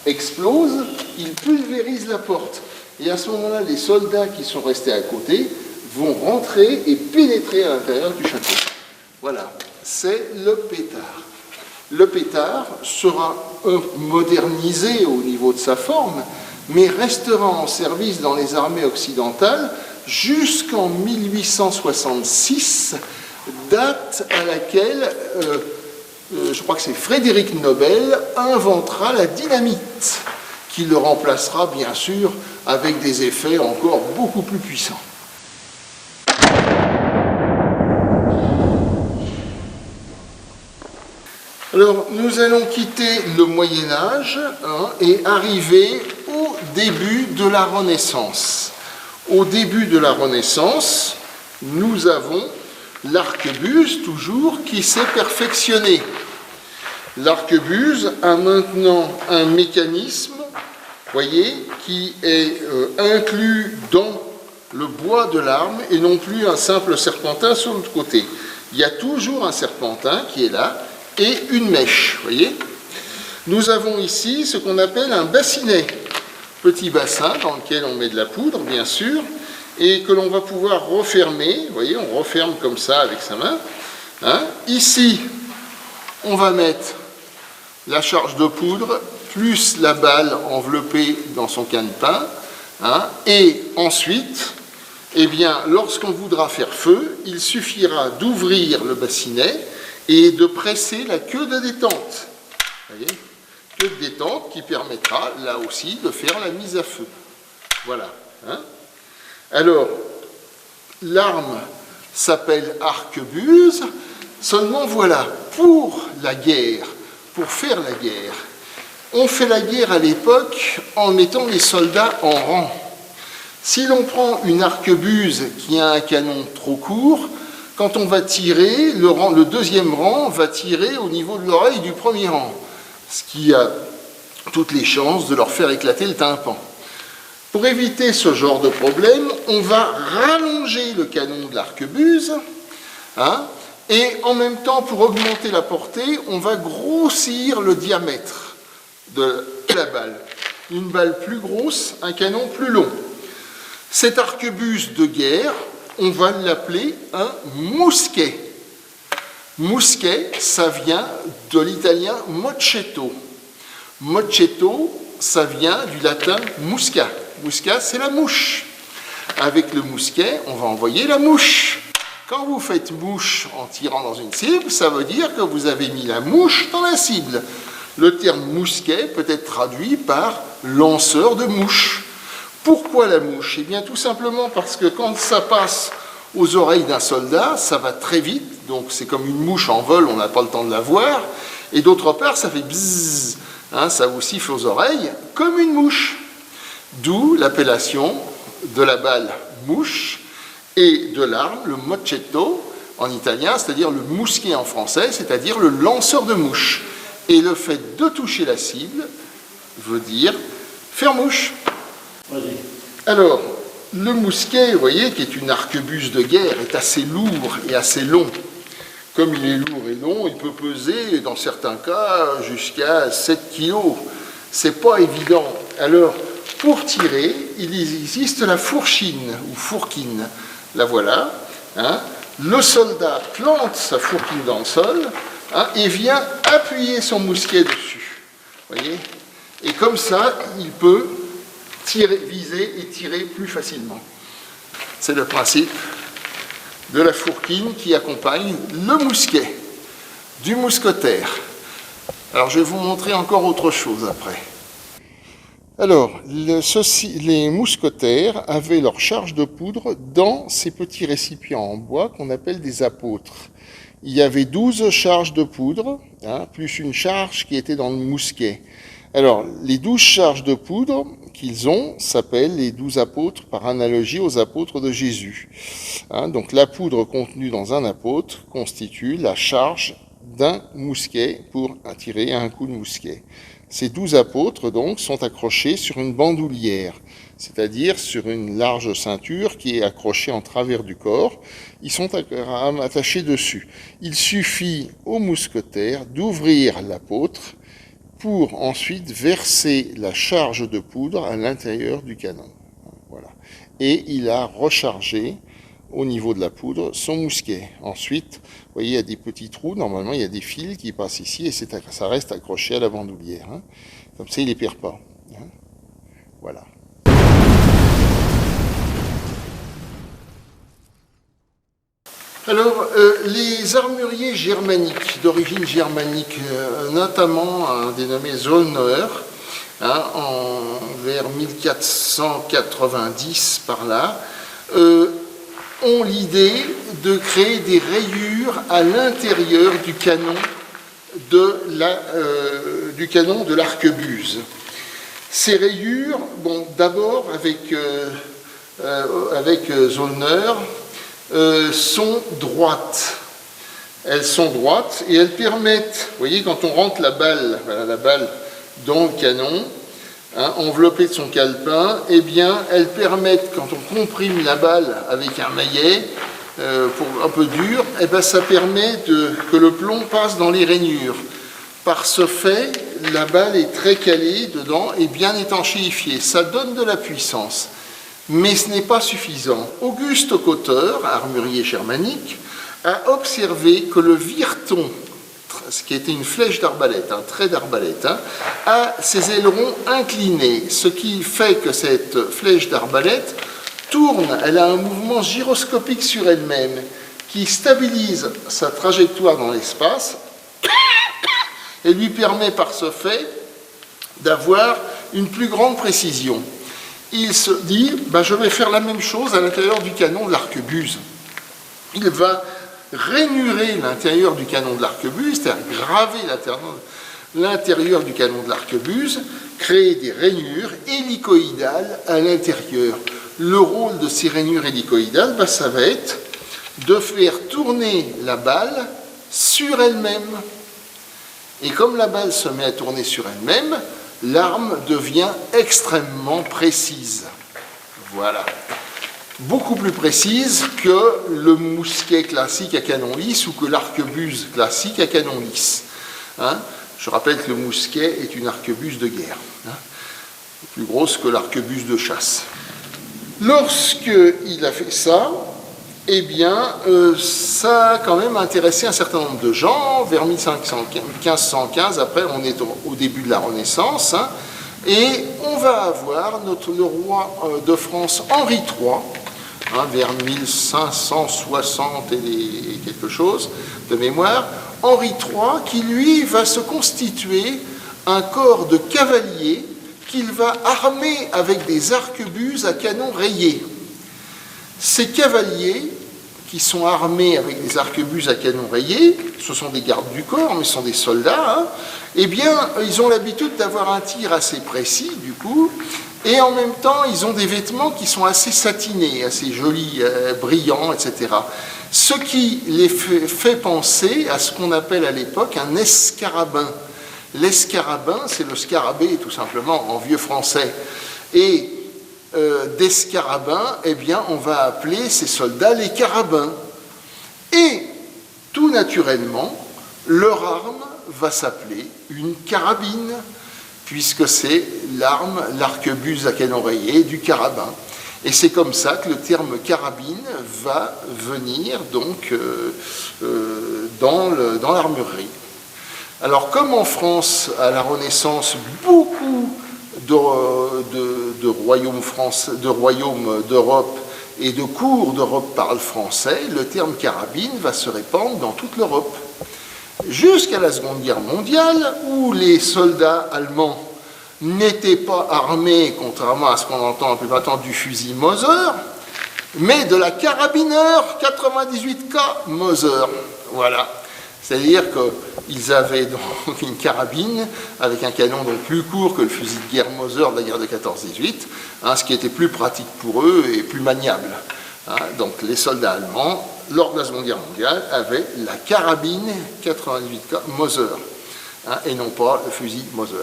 explose, il pulvérise la porte. Et à ce moment-là, les soldats qui sont restés à côté vont rentrer et pénétrer à l'intérieur du château. Voilà, c'est le pétard. Le pétard sera modernisé au niveau de sa forme, mais restera en service dans les armées occidentales jusqu'en 1866, date à laquelle, je crois que c'est Frédéric Nobel, inventera la dynamite, qui le remplacera bien sûr avec des effets encore beaucoup plus puissants. Alors, nous allons quitter le Moyen-Âge et arriver au début de la Renaissance. Au début de la Renaissance, nous avons l'arquebuse, toujours, qui s'est perfectionné. L'arquebuse a maintenant un mécanisme, voyez, qui est inclus dans le bois de l'arme et non plus un simple serpentin sur l'autre côté. Il y a toujours un serpentin qui est là, et une mèche, voyez. Nous avons ici ce qu'on appelle un bassinet, petit bassin dans lequel on met de la poudre, bien sûr, et que l'on va pouvoir refermer, vous voyez, on referme comme ça avec sa main. Ici, on va mettre la charge de poudre, plus la balle enveloppée dans son canetin, et ensuite, eh bien, lorsqu'on voudra faire feu, il suffira d'ouvrir le bassinet et de presser la queue de détente. Voyez, queue de détente qui permettra, là aussi, de faire la mise à feu. Voilà. Alors, l'arme s'appelle arquebuse, seulement voilà, pour la guerre, pour faire la guerre, on fait la guerre à l'époque en mettant les soldats en rang. Si l'on prend une arquebuse qui a un canon trop court, quand on va tirer, le deuxième rang va tirer au niveau de l'oreille du premier rang, ce qui a toutes les chances de leur faire éclater le tympan. Pour éviter ce genre de problème, on va rallonger le canon de l'arquebuse, et en même temps, pour augmenter la portée, on va grossir le diamètre de la balle. Une balle plus grosse, un canon plus long. Cette arquebuse de guerre, on va l'appeler un mousquet. Mousquet, ça vient de l'italien mocchetto. Mocchetto, ça vient du latin musca. Musca, c'est la mouche. Avec le mousquet, on va envoyer la mouche. Quand vous faites mouche en tirant dans une cible, ça veut dire que vous avez mis la mouche dans la cible. Le terme mousquet peut être traduit par lanceur de mouche. Pourquoi la mouche? Eh bien tout simplement parce que quand ça passe aux oreilles d'un soldat, ça va très vite, donc c'est comme une mouche en vol, on n'a pas le temps de la voir, et d'autre part ça fait bzzz, hein, ça vous siffle aux oreilles comme une mouche. D'où l'appellation de la balle mouche et de l'arme, le mocchetto en italien, c'est-à-dire le mousquet en français, c'est-à-dire le lanceur de mouche. Et le fait de toucher la cible veut dire faire mouche. Alors, le mousquet, vous voyez, qui est une arquebuse de guerre, est assez lourd et assez long. Comme il est lourd et long, il peut peser, dans certains cas, jusqu'à 7 kg. C'est pas évident. Alors, pour tirer, il existe la fourchine, ou fourquine. La voilà. Hein. Le soldat plante sa fourquine dans le sol, hein, et vient appuyer son mousquet dessus. Voyez? Et comme ça, il peut tirer, viser et tirer plus facilement. C'est le principe de la fourquine qui accompagne le mousquet, du mousquetaire. Alors je vais vous montrer encore autre chose après. Alors, les mousquetaires avaient leur charge de poudre dans ces petits récipients en bois qu'on appelle des apôtres. Il y avait 12 charges de poudre, hein, plus une charge qui était dans le mousquet. Alors, les 12 charges de poudre qu'ils ont s'appellent les 12 apôtres par analogie aux apôtres de Jésus. Hein, donc, la poudre contenue dans un apôtre constitue la charge d'un mousquet pour tirer un coup de mousquet. Ces 12 apôtres, donc, sont accrochés sur une bandoulière, c'est-à-dire sur une large ceinture qui est accrochée en travers du corps. Ils sont attachés dessus. Il suffit au mousquetaire d'ouvrir l'apôtre pour ensuite verser la charge de poudre à l'intérieur du canon. Voilà. Et il a rechargé au niveau de la poudre son mousquet. Ensuite, vous voyez, il y a des petits trous. Normalement, il y a des fils qui passent ici et ça reste accroché à la bandoulière. Hein. Comme ça, il ne les perd pas. Hein. Voilà. Alors, les armuriers germaniques, d'origine germanique, notamment un dénommé Zollner, hein, vers 1490 par là, ont l'idée de créer des rayures à l'intérieur du canon de l'arquebuse. Ces rayures, bon, d'abord avec Zollner, sont droites. Elles sont droites et elles permettent, vous voyez, quand on rentre la balle, voilà, la balle dans le canon, hein, enveloppée de son calepin, eh bien, elles permettent, quand on comprime la balle avec un maillet pour un peu dur, eh bien, ça permet que le plomb passe dans les rainures. Par ce fait, la balle est très calée dedans et bien étanchéifiée. Ça donne de la puissance. Mais ce n'est pas suffisant. Auguste Cotter, armurier germanique, a observé que le vireton, ce qui était une flèche d'arbalète, un trait d'arbalète, hein, a ses ailerons inclinés, ce qui fait que cette flèche d'arbalète tourne, elle a un mouvement gyroscopique sur elle-même qui stabilise sa trajectoire dans l'espace et lui permet par ce fait d'avoir une plus grande précision. Il se dit, ben, je vais faire la même chose à l'intérieur du canon de l'arquebuse. Il va rainurer l'intérieur du canon de l'arquebuse, c'est-à-dire graver l'intérieur du canon de l'arquebuse, créer des rainures hélicoïdales à l'intérieur. Le rôle de ces rainures hélicoïdales, ben, ça va être de faire tourner la balle sur elle-même. Et comme la balle se met à tourner sur elle-même, l'arme devient extrêmement précise. Voilà. Beaucoup plus précise que le mousquet classique à canon lisse ou que l'arquebuse classique à canon lisse. Hein? Je rappelle que le mousquet est une arquebuse de guerre, hein? Plus grosse que l'arquebuse de chasse. Lorsqu'il a fait ça, eh bien, ça a quand même intéressé un certain nombre de gens. Vers 1515, après, on est au début de la Renaissance, hein, et on va avoir le roi de France Henri III vers 1560 et quelque chose de mémoire, Henri III qui lui va se constituer un corps de cavaliers qu'il va armer avec des arquebuses à canon rayé. Ces cavaliers qui sont armés avec des arquebuses à canon rayé, ce sont des gardes du corps, mais ce sont des soldats, hein, eh bien, ils ont l'habitude d'avoir un tir assez précis, du coup, et en même temps, ils ont des vêtements qui sont assez satinés, assez jolis, brillants, etc. Ce qui les fait penser à ce qu'on appelle à l'époque un escarabin. L'escarabin, c'est le scarabée, tout simplement, en vieux français. Et d'escarabin, eh bien, on va appeler ces soldats les carabins. Et, tout naturellement, leur arme va s'appeler une carabine, puisque c'est l'arme, l'arquebuse à canon rayé du carabin. Et c'est comme ça que le terme carabine va venir donc dans l'armurerie. Alors, comme en France, à la Renaissance, beaucoup de royaumes d'Europe et de cours d'Europe parlent français, le terme carabine va se répandre dans toute l'Europe. Jusqu'à la Seconde Guerre mondiale, où les soldats allemands n'étaient pas armés, contrairement à ce qu'on entend un peu maintenant, du fusil Mauser, mais de la carabineur 98K Mauser. Voilà. C'est-à-dire qu'ils avaient donc une carabine avec un canon donc plus court que le fusil de guerre Mauser de la guerre de 14-18, hein, ce qui était plus pratique pour eux et plus maniable. Hein. Donc les soldats allemands, lors de la Seconde Guerre mondiale, avaient la carabine 98K Mauser, hein, et non pas le fusil Mauser.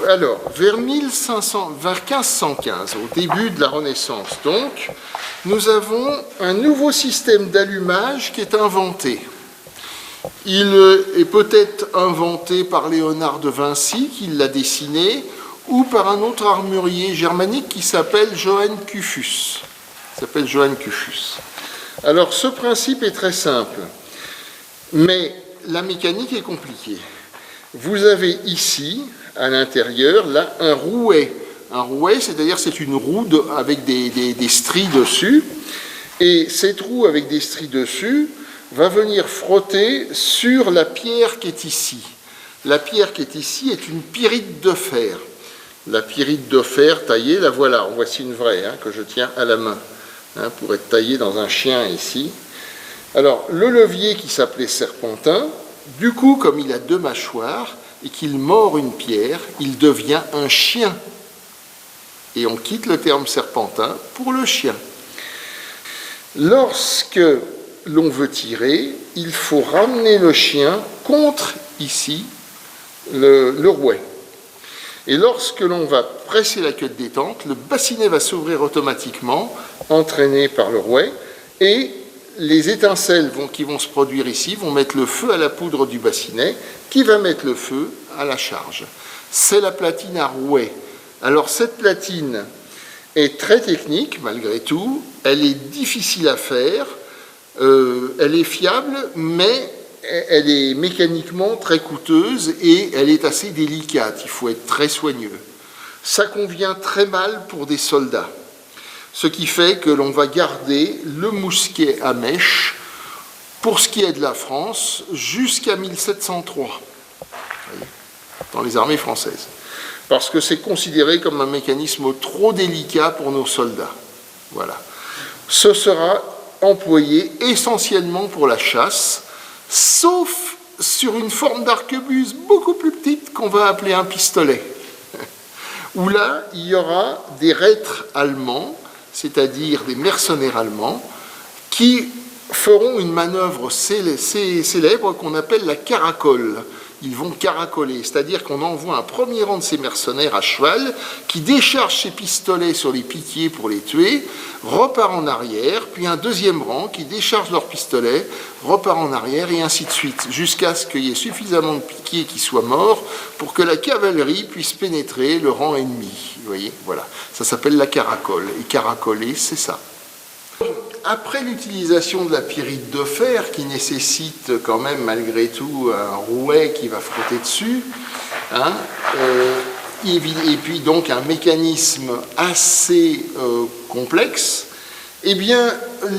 Alors, vers 1515, au début de la Renaissance, donc, nous avons un nouveau système d'allumage qui est inventé. Il est peut-être inventé par Léonard de Vinci, qui l'a dessiné, ou par un autre armurier germanique qui s'appelle Johann Cufus. Alors, ce principe est très simple, mais la mécanique est compliquée. Vous avez ici, à l'intérieur, là, un rouet. Un rouet, c'est-à-dire c'est une roue avec des stries dessus. Et cette roue avec des stries dessus va venir frotter sur la pierre qui est ici. La pierre qui est ici est une pyrite de fer. La pyrite de fer taillée, la voilà. En voici une vraie, hein, que je tiens à la main, hein, pour être taillée dans un chien ici. Alors, le levier qui s'appelait serpentin, du coup, comme il a deux mâchoires, et qu'il mord une pierre, il devient un chien. Et on quitte le terme serpentin pour le chien. Lorsque l'on veut tirer, il faut ramener le chien contre, ici, le rouet. Et lorsque l'on va presser la queue de détente, le bassinet va s'ouvrir automatiquement, entraîné par le rouet, et les étincelles qui vont se produire ici vont mettre le feu à la poudre du bassinet, qui va mettre le feu à la charge. C'est la platine à rouet. Alors cette platine est très technique malgré tout, elle est difficile à faire, elle est fiable, mais elle est mécaniquement très coûteuse et elle est assez délicate, il faut être très soigneux. Ça convient très mal pour des soldats. Ce qui fait que l'on va garder le mousquet à mèche, pour ce qui est de la France, jusqu'à 1703, dans les armées françaises. Parce que c'est considéré comme un mécanisme trop délicat pour nos soldats. Voilà. Ce sera employé essentiellement pour la chasse, sauf sur une forme d'arquebuse beaucoup plus petite qu'on va appeler un pistolet, où là, il y aura des reîtres allemands, c'est-à-dire des mercenaires allemands, qui feront une manœuvre célèbre qu'on appelle la caracole. Ils vont caracoler, c'est-à-dire qu'on envoie un premier rang de ces mercenaires à cheval qui décharge ses pistolets sur les piquiers pour les tuer, repart en arrière, puis un deuxième rang qui décharge leurs pistolets, repart en arrière et ainsi de suite, jusqu'à ce qu'il y ait suffisamment de piquiers qui soient morts pour que la cavalerie puisse pénétrer le rang ennemi. Vous voyez, voilà. Ça s'appelle la caracole. Et caracoler, c'est ça. après l'utilisation de la pyrite de fer, qui nécessite quand même malgré tout un rouet qui va frotter dessus, hein, et puis donc un mécanisme assez complexe, eh bien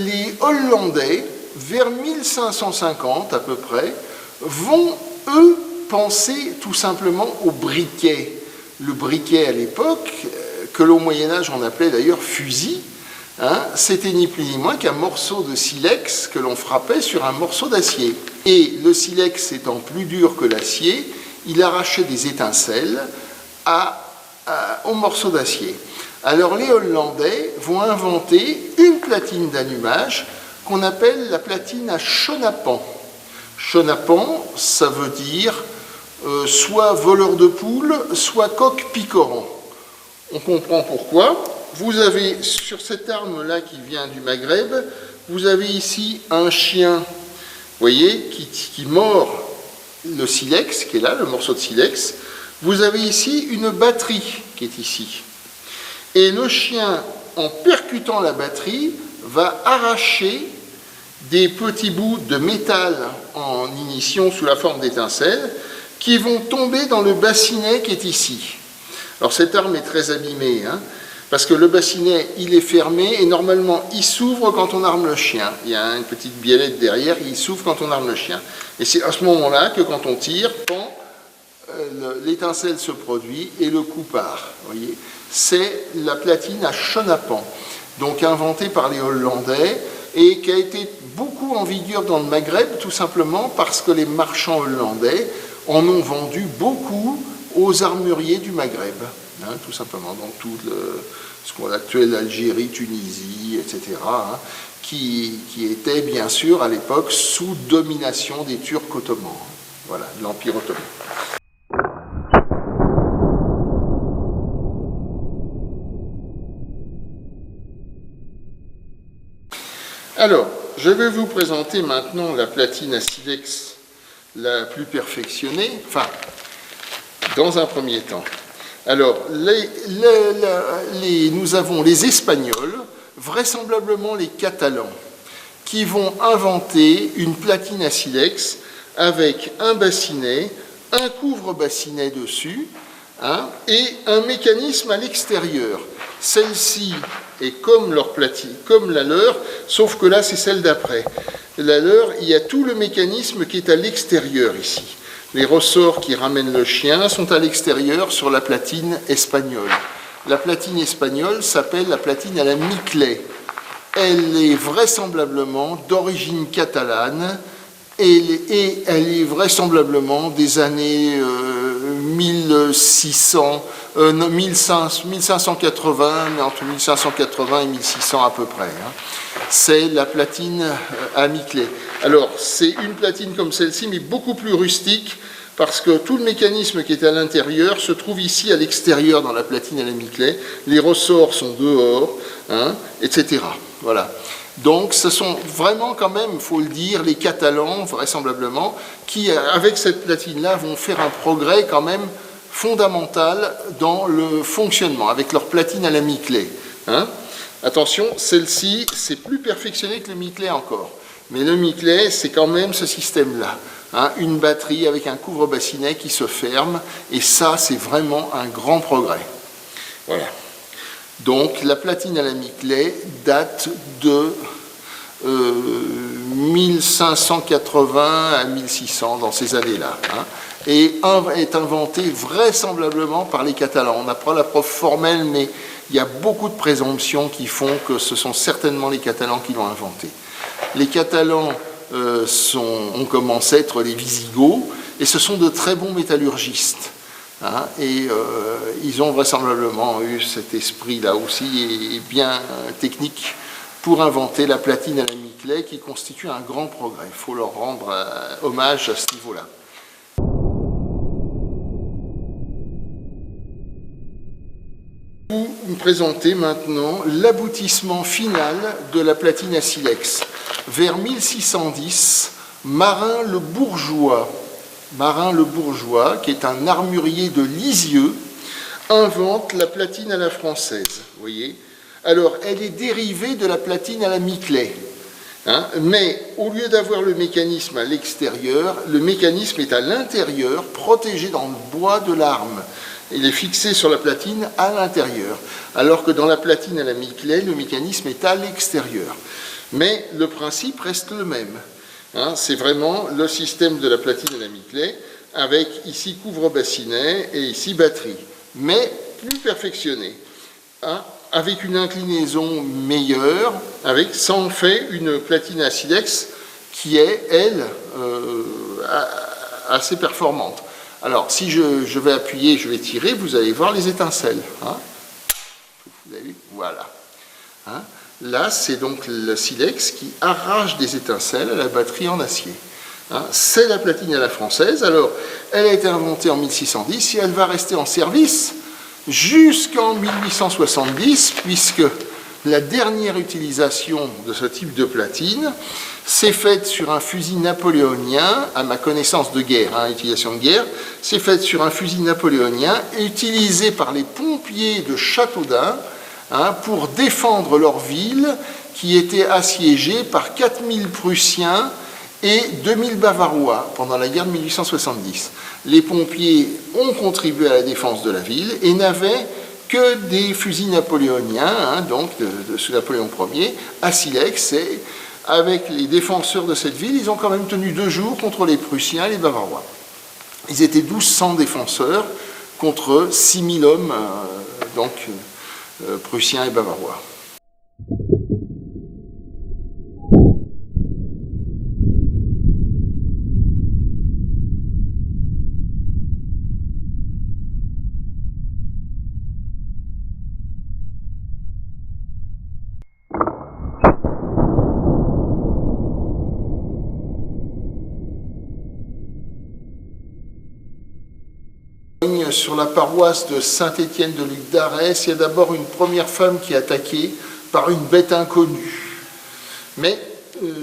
les Hollandais, vers 1550 à peu près, vont eux penser tout simplement au briquet. Le briquet à l'époque, que l'au Moyen-Âge on appelait d'ailleurs fusil, hein, c'était ni plus ni moins qu'un morceau de silex que l'on frappait sur un morceau d'acier. Et le silex étant plus dur que l'acier, il arrachait des étincelles au morceau d'acier. Alors les Hollandais vont inventer une platine d'allumage qu'on appelle la platine à chenapan. Chenapan, ça veut dire soit voleur de poules, soit coq picorant. On comprend pourquoi. Vous avez, sur cette arme-là qui vient du Maghreb, vous avez ici un chien, vous voyez, qui mord le silex, qui est là, le morceau de silex. Vous avez ici une batterie qui est ici. Et le chien, en percutant la batterie, va arracher des petits bouts de métal en ignition sous la forme d'étincelles qui vont tomber dans le bassinet qui est ici. Alors cette arme est très abîmée, hein, parce que le bassinet, il est fermé et normalement, il s'ouvre quand on arme le chien. Il y a une petite biellette derrière, il s'ouvre quand on arme le chien. Et c'est à ce moment-là que quand on tire, l'étincelle se produit et le coup part. Voyez, c'est la platine à chenapan, donc inventée par les Hollandais et qui a été beaucoup en vigueur dans le Maghreb, tout simplement parce que les marchands hollandais en ont vendu beaucoup aux armuriers du Maghreb, hein, tout simplement, donc tout ce qu'on appelle l'Algérie, Tunisie, etc., hein, qui était bien sûr à l'époque sous domination des Turcs ottomans, voilà, de l'Empire ottoman. Alors, je vais vous présenter maintenant la platine à silex la plus perfectionnée, enfin, dans un premier temps. Alors, nous avons les Espagnols, vraisemblablement les Catalans, qui vont inventer une platine à silex avec un bassinet, un couvre-bassinet dessus, hein, et un mécanisme à l'extérieur. Celle-ci est comme leur platine, comme la leur, sauf que là c'est celle d'après. La leur, il y a tout le mécanisme qui est à l'extérieur ici. Les ressorts qui ramènent le chien sont à l'extérieur sur la platine espagnole. La platine espagnole s'appelle la platine à la Miclay. Elle est vraisemblablement d'origine catalane et elle est vraisemblablement des années 1580, mais entre 1580 et 1600 à peu près. Hein. C'est la platine à Miclay. Alors, c'est une platine comme celle-ci, mais beaucoup plus rustique, parce que tout le mécanisme qui est à l'intérieur se trouve ici à l'extérieur dans la platine à la Miclay. Les ressorts sont dehors, hein, etc. Voilà. Donc, ce sont vraiment quand même, il faut le dire, les Catalans, vraisemblablement, qui, avec cette platine-là, vont faire un progrès quand même fondamental dans le fonctionnement, avec leur platine à la Miclay. Hein. Attention, celle-ci, c'est plus perfectionné que le Miclay encore. Mais le Miclay, c'est quand même ce système-là. Hein, une batterie avec un couvre-bassinet qui se ferme, et ça, c'est vraiment un grand progrès. Voilà. Donc, la platine à la Miclay date de 1580 à 1600, dans ces années-là, hein, et est inventée vraisemblablement par les Catalans. On n'a pas la preuve formelle, mais il y a beaucoup de présomptions qui font que ce sont certainement les Catalans qui l'ont inventé. Les Catalans ont commencé à être les Visigoths, et ce sont de très bons métallurgistes. Hein, et ils ont vraisemblablement eu cet esprit-là aussi, et bien technique, pour inventer la platine à la Miclay, qui constitue un grand progrès. Il faut leur rendre hommage à ce niveau-là. Vous présenter maintenant l'aboutissement final de la platine à silex. Vers 1610, Marin le Bourgeois, qui est un armurier de Lisieux, invente la platine à la française. Vous voyez, Alors, elle est dérivée de la platine à la Mickley. Hein, mais au lieu d'avoir le mécanisme à l'extérieur, le mécanisme est à l'intérieur, protégé dans le bois de l'arme. Il est fixé sur la platine à l'intérieur, alors que dans la platine à la Mickley, le mécanisme est à l'extérieur. Mais le principe reste le même. Hein, c'est vraiment le système de la platine à la Mickley, avec ici couvre-bassinet et ici batterie, mais plus perfectionné. Hein, avec une inclinaison meilleure, ça en fait une platine à silex qui est, elle, assez performante. Alors, si je vais appuyer, je vais tirer, vous allez voir les étincelles. Hein, vous avez vu ? Voilà. Hein, là, c'est donc le silex qui arrache des étincelles à la batterie en acier. Hein, c'est la platine à la française. Alors, elle a été inventée en 1610 et elle va rester en service jusqu'en 1870, puisque la dernière utilisation de ce type de platine s'est faite sur un fusil napoléonien, à ma connaissance de guerre, hein, utilisation de guerre, s'est faite sur un fusil napoléonien utilisé par les pompiers de Châteaudun, hein, pour défendre leur ville qui était assiégée par 4000 Prussiens et 2000 Bavarois pendant la guerre de 1870. Les pompiers ont contribué à la défense de la ville et n'avaient que des fusils napoléoniens, hein, donc sous Napoléon Ier, à silex. Et avec les défenseurs de cette ville, ils ont quand même tenu 2 jours contre les Prussiens et les Bavarois. Ils étaient 1200 défenseurs contre 6000 hommes, Prussiens et Bavarois. Sur la paroisse de Saint-Étienne de Luc d'Arès, il y a d'abord une première femme qui est attaquée par une bête inconnue. Mais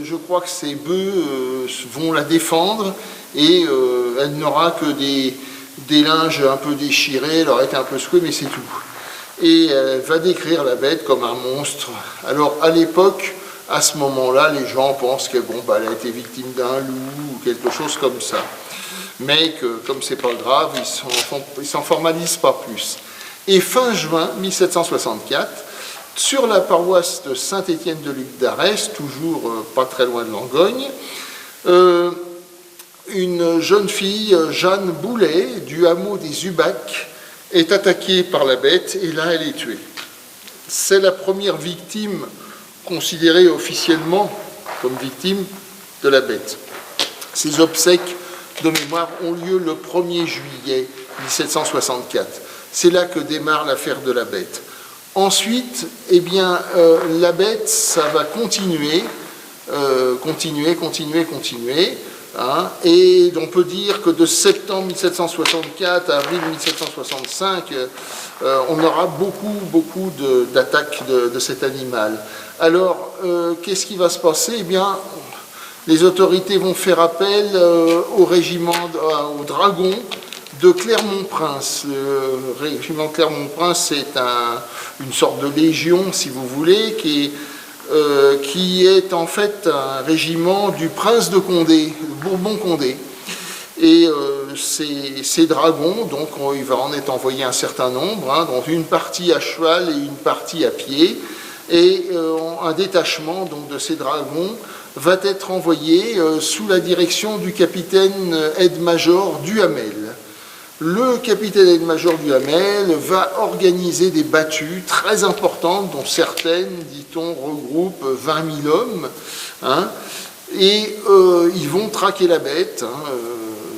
je crois que ces bœufs vont la défendre et elle n'aura que des linges un peu déchirés, elle aura été un peu secouée, mais c'est tout. Et elle va décrire la bête comme un monstre. Alors à l'époque, à ce moment-là, les gens pensent qu'elle elle a été victime d'un loup ou quelque chose comme ça. Mais que, comme c'est pas grave, ils s'en formalisent pas plus. Et fin juin 1764, sur la paroisse de Saint-Étienne de Luc d'Arès, toujours pas très loin de Langogne, une jeune fille, Jeanne Boulet, du hameau des Ubacs, est attaquée par la bête et là elle est tuée. C'est la première victime considérée officiellement comme victime de la bête. Ces obsèques de mémoire ont lieu le 1er juillet 1764. C'est là que démarre l'affaire de la bête. Ensuite, la bête, ça va continuer, hein, et on peut dire que de septembre 1764 à avril 1765, on aura beaucoup d'attaques de cet animal. Alors, qu'est-ce qui va se passer ? Les autorités vont faire appel au dragon de Clermont-Prince. Le régiment de Clermont-Prince, c'est une sorte de légion, si vous voulez, qui est en fait un régiment du prince de Condé, Bourbon-Condé. Et ces dragons, donc il va en être envoyé un certain nombre, hein, donc une partie à cheval et une partie à pied, et un détachement donc, de ces dragons va être envoyé sous la direction du capitaine aide-major Duhamel. Le capitaine aide-major Duhamel va organiser des battues très importantes, dont certaines, dit-on, regroupent 20 000 hommes, hein, et ils vont traquer la bête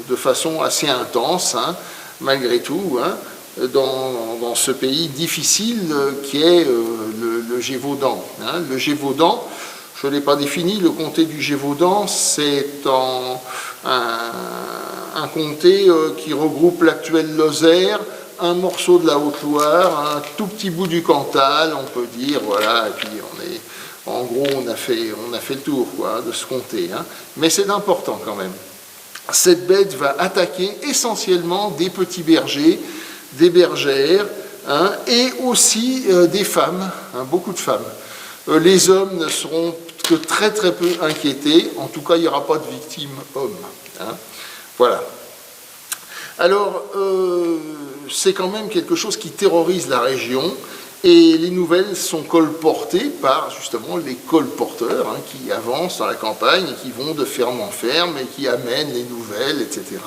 de façon assez intense, hein, malgré tout, hein, dans ce pays difficile qui est le Gévaudan. Hein. Le Gévaudan, je ne l'ai pas défini, le comté du Gévaudan, c'est un comté qui regroupe l'actuelle Lozère, un morceau de la Haute-Loire, un tout petit bout du Cantal, on peut dire, voilà, et puis en gros, on a fait le tour quoi, de ce comté. Hein. Mais c'est important quand même. Cette bête va attaquer essentiellement des petits bergers, des bergères, hein, et aussi des femmes, hein, beaucoup de femmes. Les hommes ne seront que très très peu inquiétés, en tout cas il n'y aura pas de victimes hommes. Hein. Voilà. Alors, c'est quand même quelque chose qui terrorise la région, et les nouvelles sont colportées par justement les colporteurs, hein, qui avancent dans la campagne et qui vont de ferme en ferme et qui amènent les nouvelles, etc.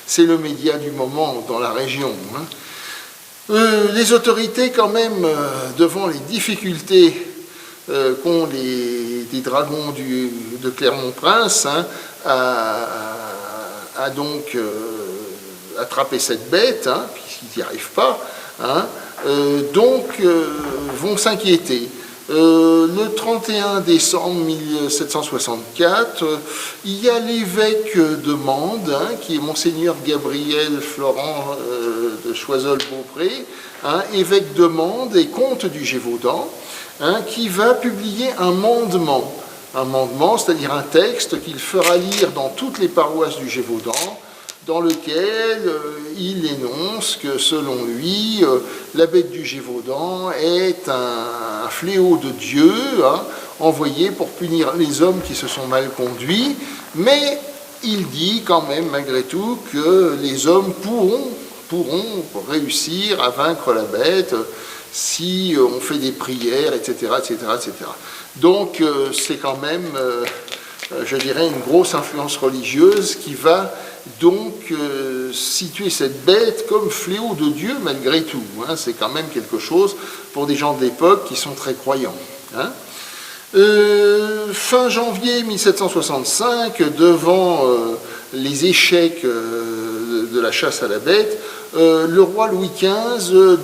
C'est le média du moment dans la région. Hein. Les autorités, quand même, devant les difficultés qu'ont les dragons de Clermont-Prince, hein, a donc attrapé cette bête, hein, puisqu'ils n'y arrivent pas, hein, vont s'inquiéter. Le 31 décembre 1764, il y a l'évêque de Mende, hein, qui est Monseigneur Gabriel Florent de Choiseul-Beaupré, hein, évêque de Mende et comte du Gévaudan, hein, qui va publier un mandement. Un mandement, c'est-à-dire un texte qu'il fera lire dans toutes les paroisses du Gévaudan, dans lequel il énonce que, selon lui, la bête du Gévaudan est un fléau de Dieu, hein, envoyé pour punir les hommes qui se sont mal conduits, mais il dit quand même, malgré tout, que les hommes pourront réussir à vaincre la bête si on fait des prières, etc., etc., etc. Donc, c'est quand même, je dirais, une grosse influence religieuse qui va donc situer cette bête comme fléau de Dieu malgré tout. Hein. C'est quand même quelque chose pour des gens de l'époque qui sont très croyants. Hein. Fin janvier 1765, devant les échecs de la chasse à la bête, le roi Louis XV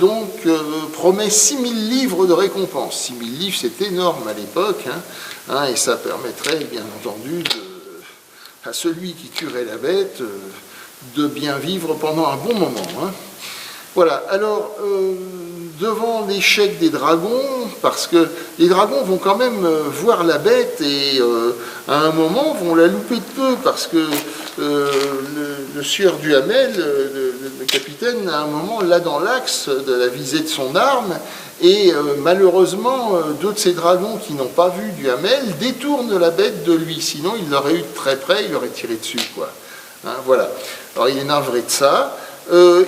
promet 6 000 livres de récompense. 6 000 livres, c'est énorme à l'époque, hein, et ça permettrait bien entendu à celui qui tuerait la bête de bien vivre pendant un bon moment. Hein. Voilà, alors, devant l'échec des dragons, parce que les dragons vont quand même voir la bête et à un moment vont la louper de peu, parce que le sieur Duhamel, le capitaine, à un moment l'a dans l'axe de la visée de son arme, et malheureusement, deux de ces dragons qui n'ont pas vu Duhamel détournent la bête de lui, sinon il l'aurait eu de très près, il aurait tiré dessus, quoi. Hein, voilà. Alors il est navré de ça.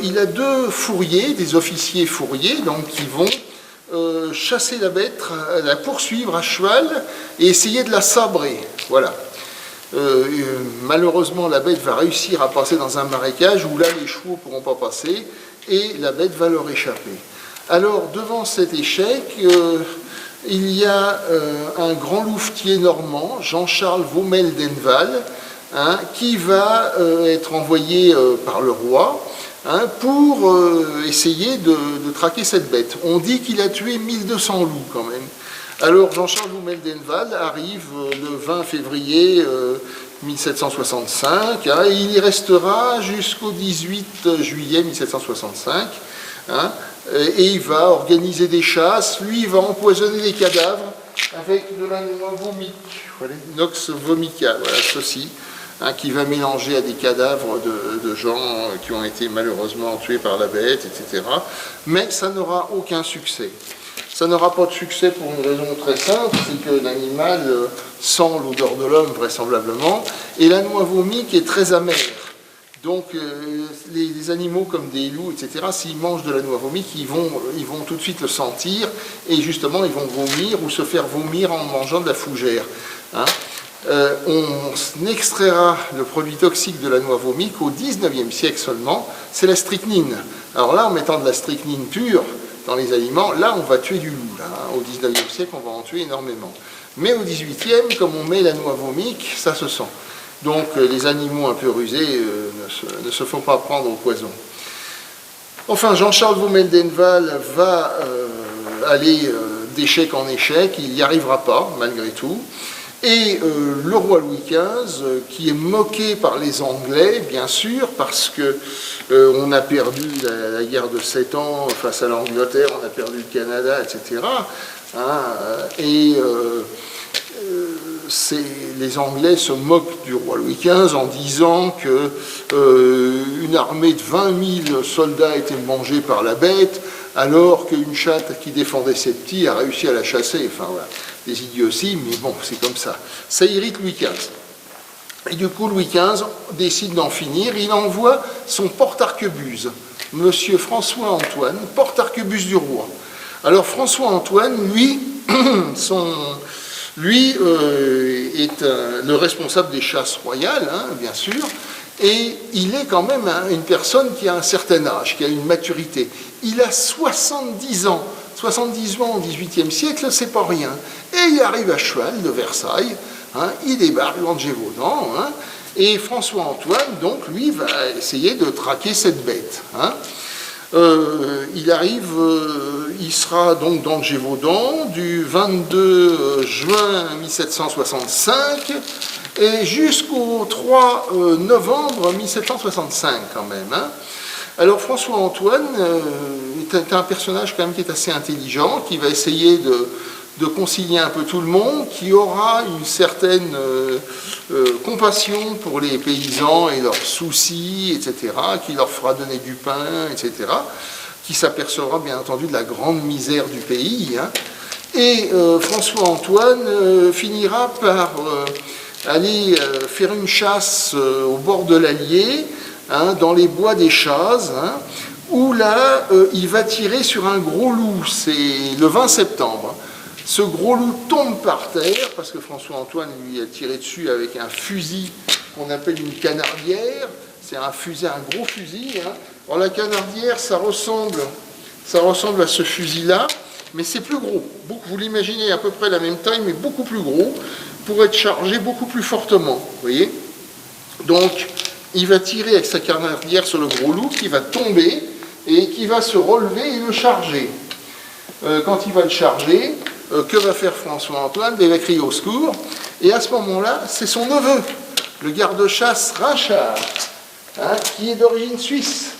Il a deux fourriers, des officiers fourriers, donc qui vont chasser la bête, la poursuivre à cheval et essayer de la sabrer. Voilà. Malheureusement, la bête va réussir à passer dans un marécage où là, les chevaux ne pourront pas passer et la bête va leur échapper. Alors, devant cet échec, il y a un grand louvetier normand, Jean-Charles Vaumel-Denval, hein, qui va être envoyé par le roi, hein, pour essayer de traquer cette bête. On dit qu'il a tué 1200 loups quand même. Alors Jean-Charles Vaumel-Denval arrive le 20 février 1765, hein, et il y restera jusqu'au 18 juillet 1765, hein, et il va organiser des chasses. Lui, il va empoisonner les cadavres avec de la noix vomique, voilà, Nox vomica, voilà, ceci, hein, qui va mélanger à des cadavres de gens qui ont été malheureusement tués par la bête, etc. Mais ça n'aura aucun succès. Ça n'aura pas de succès pour une raison très simple, c'est que l'animal sent l'odeur de l'homme vraisemblablement, et la noix vomique est très amère. Donc les animaux comme des loups, etc., s'ils mangent de la noix vomique, ils vont tout de suite le sentir, et justement ils vont vomir ou se faire vomir en mangeant de la fougère. Hein. On extraira le produit toxique de la noix vomique au 19e siècle seulement, c'est la strychnine. Alors là, en mettant de la strychnine pure dans les aliments, là on va tuer du loup. Là, hein. Au 19e siècle, on va en tuer énormément. Mais au 18e, comme on met la noix vomique, ça se sent. Donc les animaux un peu rusés ne se font pas prendre au poison. Enfin, Jean-Charles Vaumel-Denval va aller d'échec en échec, il n'y arrivera pas, malgré tout. Et le roi Louis XV, qui est moqué par les Anglais, bien sûr, parce que on a perdu la guerre de 7 ans face à l'Angleterre, on a perdu le Canada, etc. Hein, les Anglais se moquent du roi Louis XV en disant qu'une armée de 20 000 soldats était mangée par la bête, alors qu'une chatte qui défendait ses petits a réussi à la chasser. Enfin voilà, des idioties, mais bon, c'est comme ça. Ça irrite Louis XV. Et du coup, Louis XV décide d'en finir. Il envoie son porte-arquebuse, Monsieur François-Antoine, porte-arquebuse du roi. Alors François-Antoine, lui, est le responsable des chasses royales, hein, bien sûr, et il est quand même une personne qui a un certain âge, qui a une maturité. Il a 70 ans. 70 ans au XVIIIe siècle, c'est pas rien. Et il arrive à cheval de Versailles, hein, il débarque dans Gévaudan, hein, et François-Antoine, donc, lui, va essayer de traquer cette bête. Hein. Il sera donc dans le Gévaudan du 22 juin 1765 et jusqu'au 3 novembre 1765 quand même. Hein. Alors François-Antoine est un personnage quand même qui est assez intelligent, qui va essayer de concilier un peu tout le monde, qui aura une certaine compassion pour les paysans et leurs soucis, etc., qui leur fera donner du pain, etc., qui s'apercevra bien entendu de la grande misère du pays. Hein. Et François-Antoine finira par aller faire une chasse au bord de l'Allier, hein, dans les bois des Chazes, hein, où là, il va tirer sur un gros loup, c'est le 20 septembre. Ce gros loup tombe par terre, parce que François-Antoine lui a tiré dessus avec un fusil qu'on appelle une canardière. C'est un gros fusil. Hein. Alors la canardière, ça ressemble à ce fusil-là, mais c'est plus gros. Vous l'imaginez à peu près la même taille, mais beaucoup plus gros, pour être chargé beaucoup plus fortement. Vous voyez ? Donc, il va tirer avec sa canardière sur le gros loup, qui va tomber, et qui va se relever et le charger. Quand il va le charger, que va faire François-Antoine? Il va crier au secours, et à ce moment-là, c'est son neveu, le garde-chasse Rinchard, hein, qui est d'origine suisse,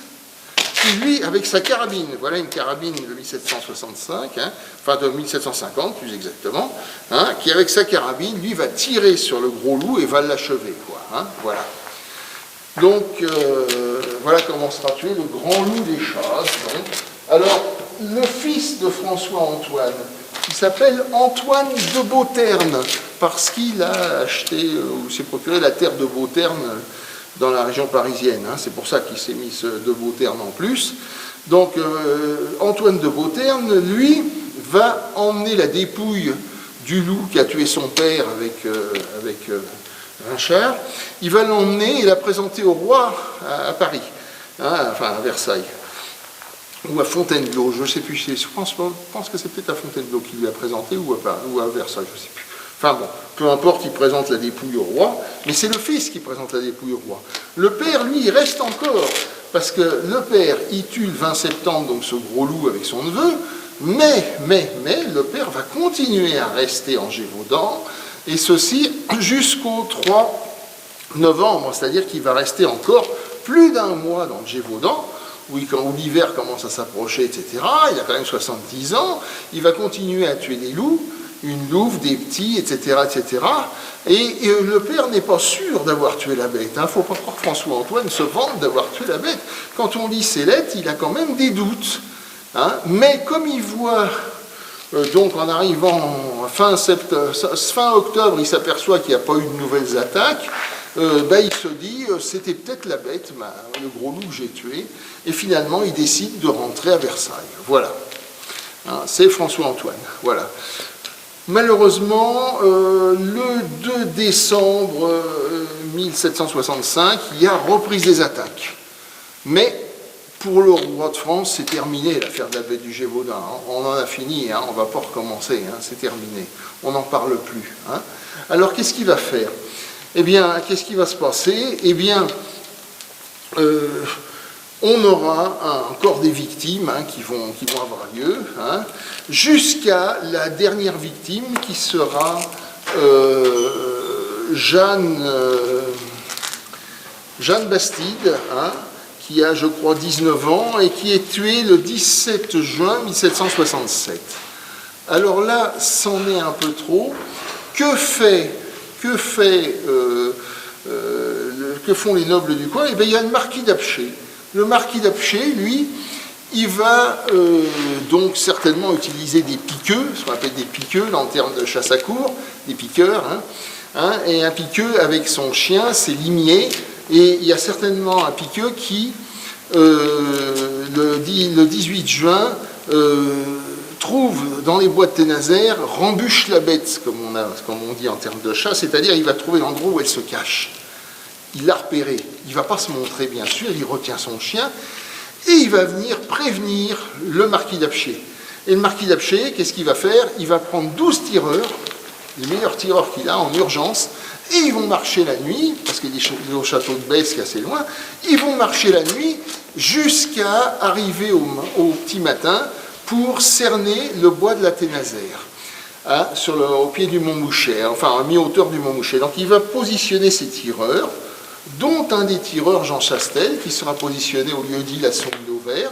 qui lui, avec sa carabine, voilà une carabine de 1765, hein, enfin de 1750 plus exactement, hein, qui avec sa carabine, lui, va tirer sur le gros loup et va l'achever, quoi, hein, voilà. Donc, voilà comment sera tué le grand loup des Chazes. Donc. Alors, le fils de François-Antoine, qui s'appelle Antoine de Beauterne, parce qu'il a acheté, ou s'est procuré la terre de Beauterne dans la région parisienne. Hein, c'est pour ça qu'il s'est mis ce de Beauterne en plus. Donc, Antoine de Beauterne, lui, va emmener la dépouille du loup qui a tué son père avec Rinchard. Il va l'emmener et la présenter au roi à Paris, hein, enfin à Versailles. Ou à Fontainebleau, je ne sais plus, je pense que c'est peut-être à Fontainebleau qu'il lui a présenté, ou à Versailles, je ne sais plus. Enfin bon, peu importe, il présente la dépouille au roi, mais c'est le fils qui présente la dépouille au roi. Le père, lui, il reste encore, parce que le père, il tue le 20 septembre, donc ce gros loup avec son neveu, mais, le père va continuer à rester en Gévaudan, et ceci jusqu'au 3 novembre, c'est-à-dire qu'il va rester encore plus d'un mois dans le Gévaudan, où l'hiver commence à s'approcher, etc. Il a quand même 70 ans, il va continuer à tuer des loups, une louve, des petits, etc., etc. Et le père n'est pas sûr d'avoir tué la bête. Il ne faut pas croire que François-Antoine se vante d'avoir tué la bête. Quand on lit ses lettres, il a quand même des doutes. Hein. Mais comme il voit, donc en arrivant fin octobre, il s'aperçoit qu'il n'y a pas eu de nouvelles attaques, il se dit, c'était peut-être la bête, le gros loup que j'ai tué, et finalement il décide de rentrer à Versailles. Voilà. Hein, c'est François-Antoine. Voilà. Malheureusement, le 2 décembre 1765, il y a reprise des attaques. Mais pour le roi de France, c'est terminé l'affaire de la bête du Gévaudan. Hein. On en a fini, hein, on ne va pas recommencer, hein, c'est terminé. On n'en parle plus. Hein. Alors qu'est-ce qu'il va faire? Eh bien, qu'est-ce qui va se passer? Eh bien, on aura encore des victimes, hein, qui vont avoir lieu, hein, jusqu'à la dernière victime qui sera Jeanne Bastide, hein, qui a, je crois, 19 ans et qui est tuée le 17 juin 1767. Alors là, c'en est un peu trop. Que fait que font les nobles du coin? Eh bien, il y a le marquis d'Apcher. Le marquis d'Apcher, lui, il va donc certainement utiliser des piqueux, ce qu'on appelle des piqueux dans le terme de chasse à courre, des piqueurs, et un piqueux avec son chien, c'est limier, et il y a certainement un piqueux qui, le 18 juin, trouve dans les bois de Ténazère, rembûche la bête, comme on dit en termes de chasse, c'est-à-dire il va trouver l'endroit où elle se cache. Il l'a repéré. Il ne va pas se montrer, bien sûr, il retient son chien, et il va venir prévenir le marquis d'Apcher. Et le marquis d'Apcher, qu'est-ce qu'il va faire? Il va prendre 12 tireurs, les meilleurs tireurs qu'il a en urgence, et ils vont marcher la nuit, parce qu'il est au château de Besse qui est assez loin, ils vont marcher la nuit jusqu'à arriver au petit matin pour cerner le bois de la Ténazère, au pied du Mont Mouchet, enfin à mi-hauteur du Mont Mouchet. Donc il va positionner ses tireurs, dont un des tireurs, Jean Chastel, qui sera positionné au lieu-dit la Sonde d'Auvert.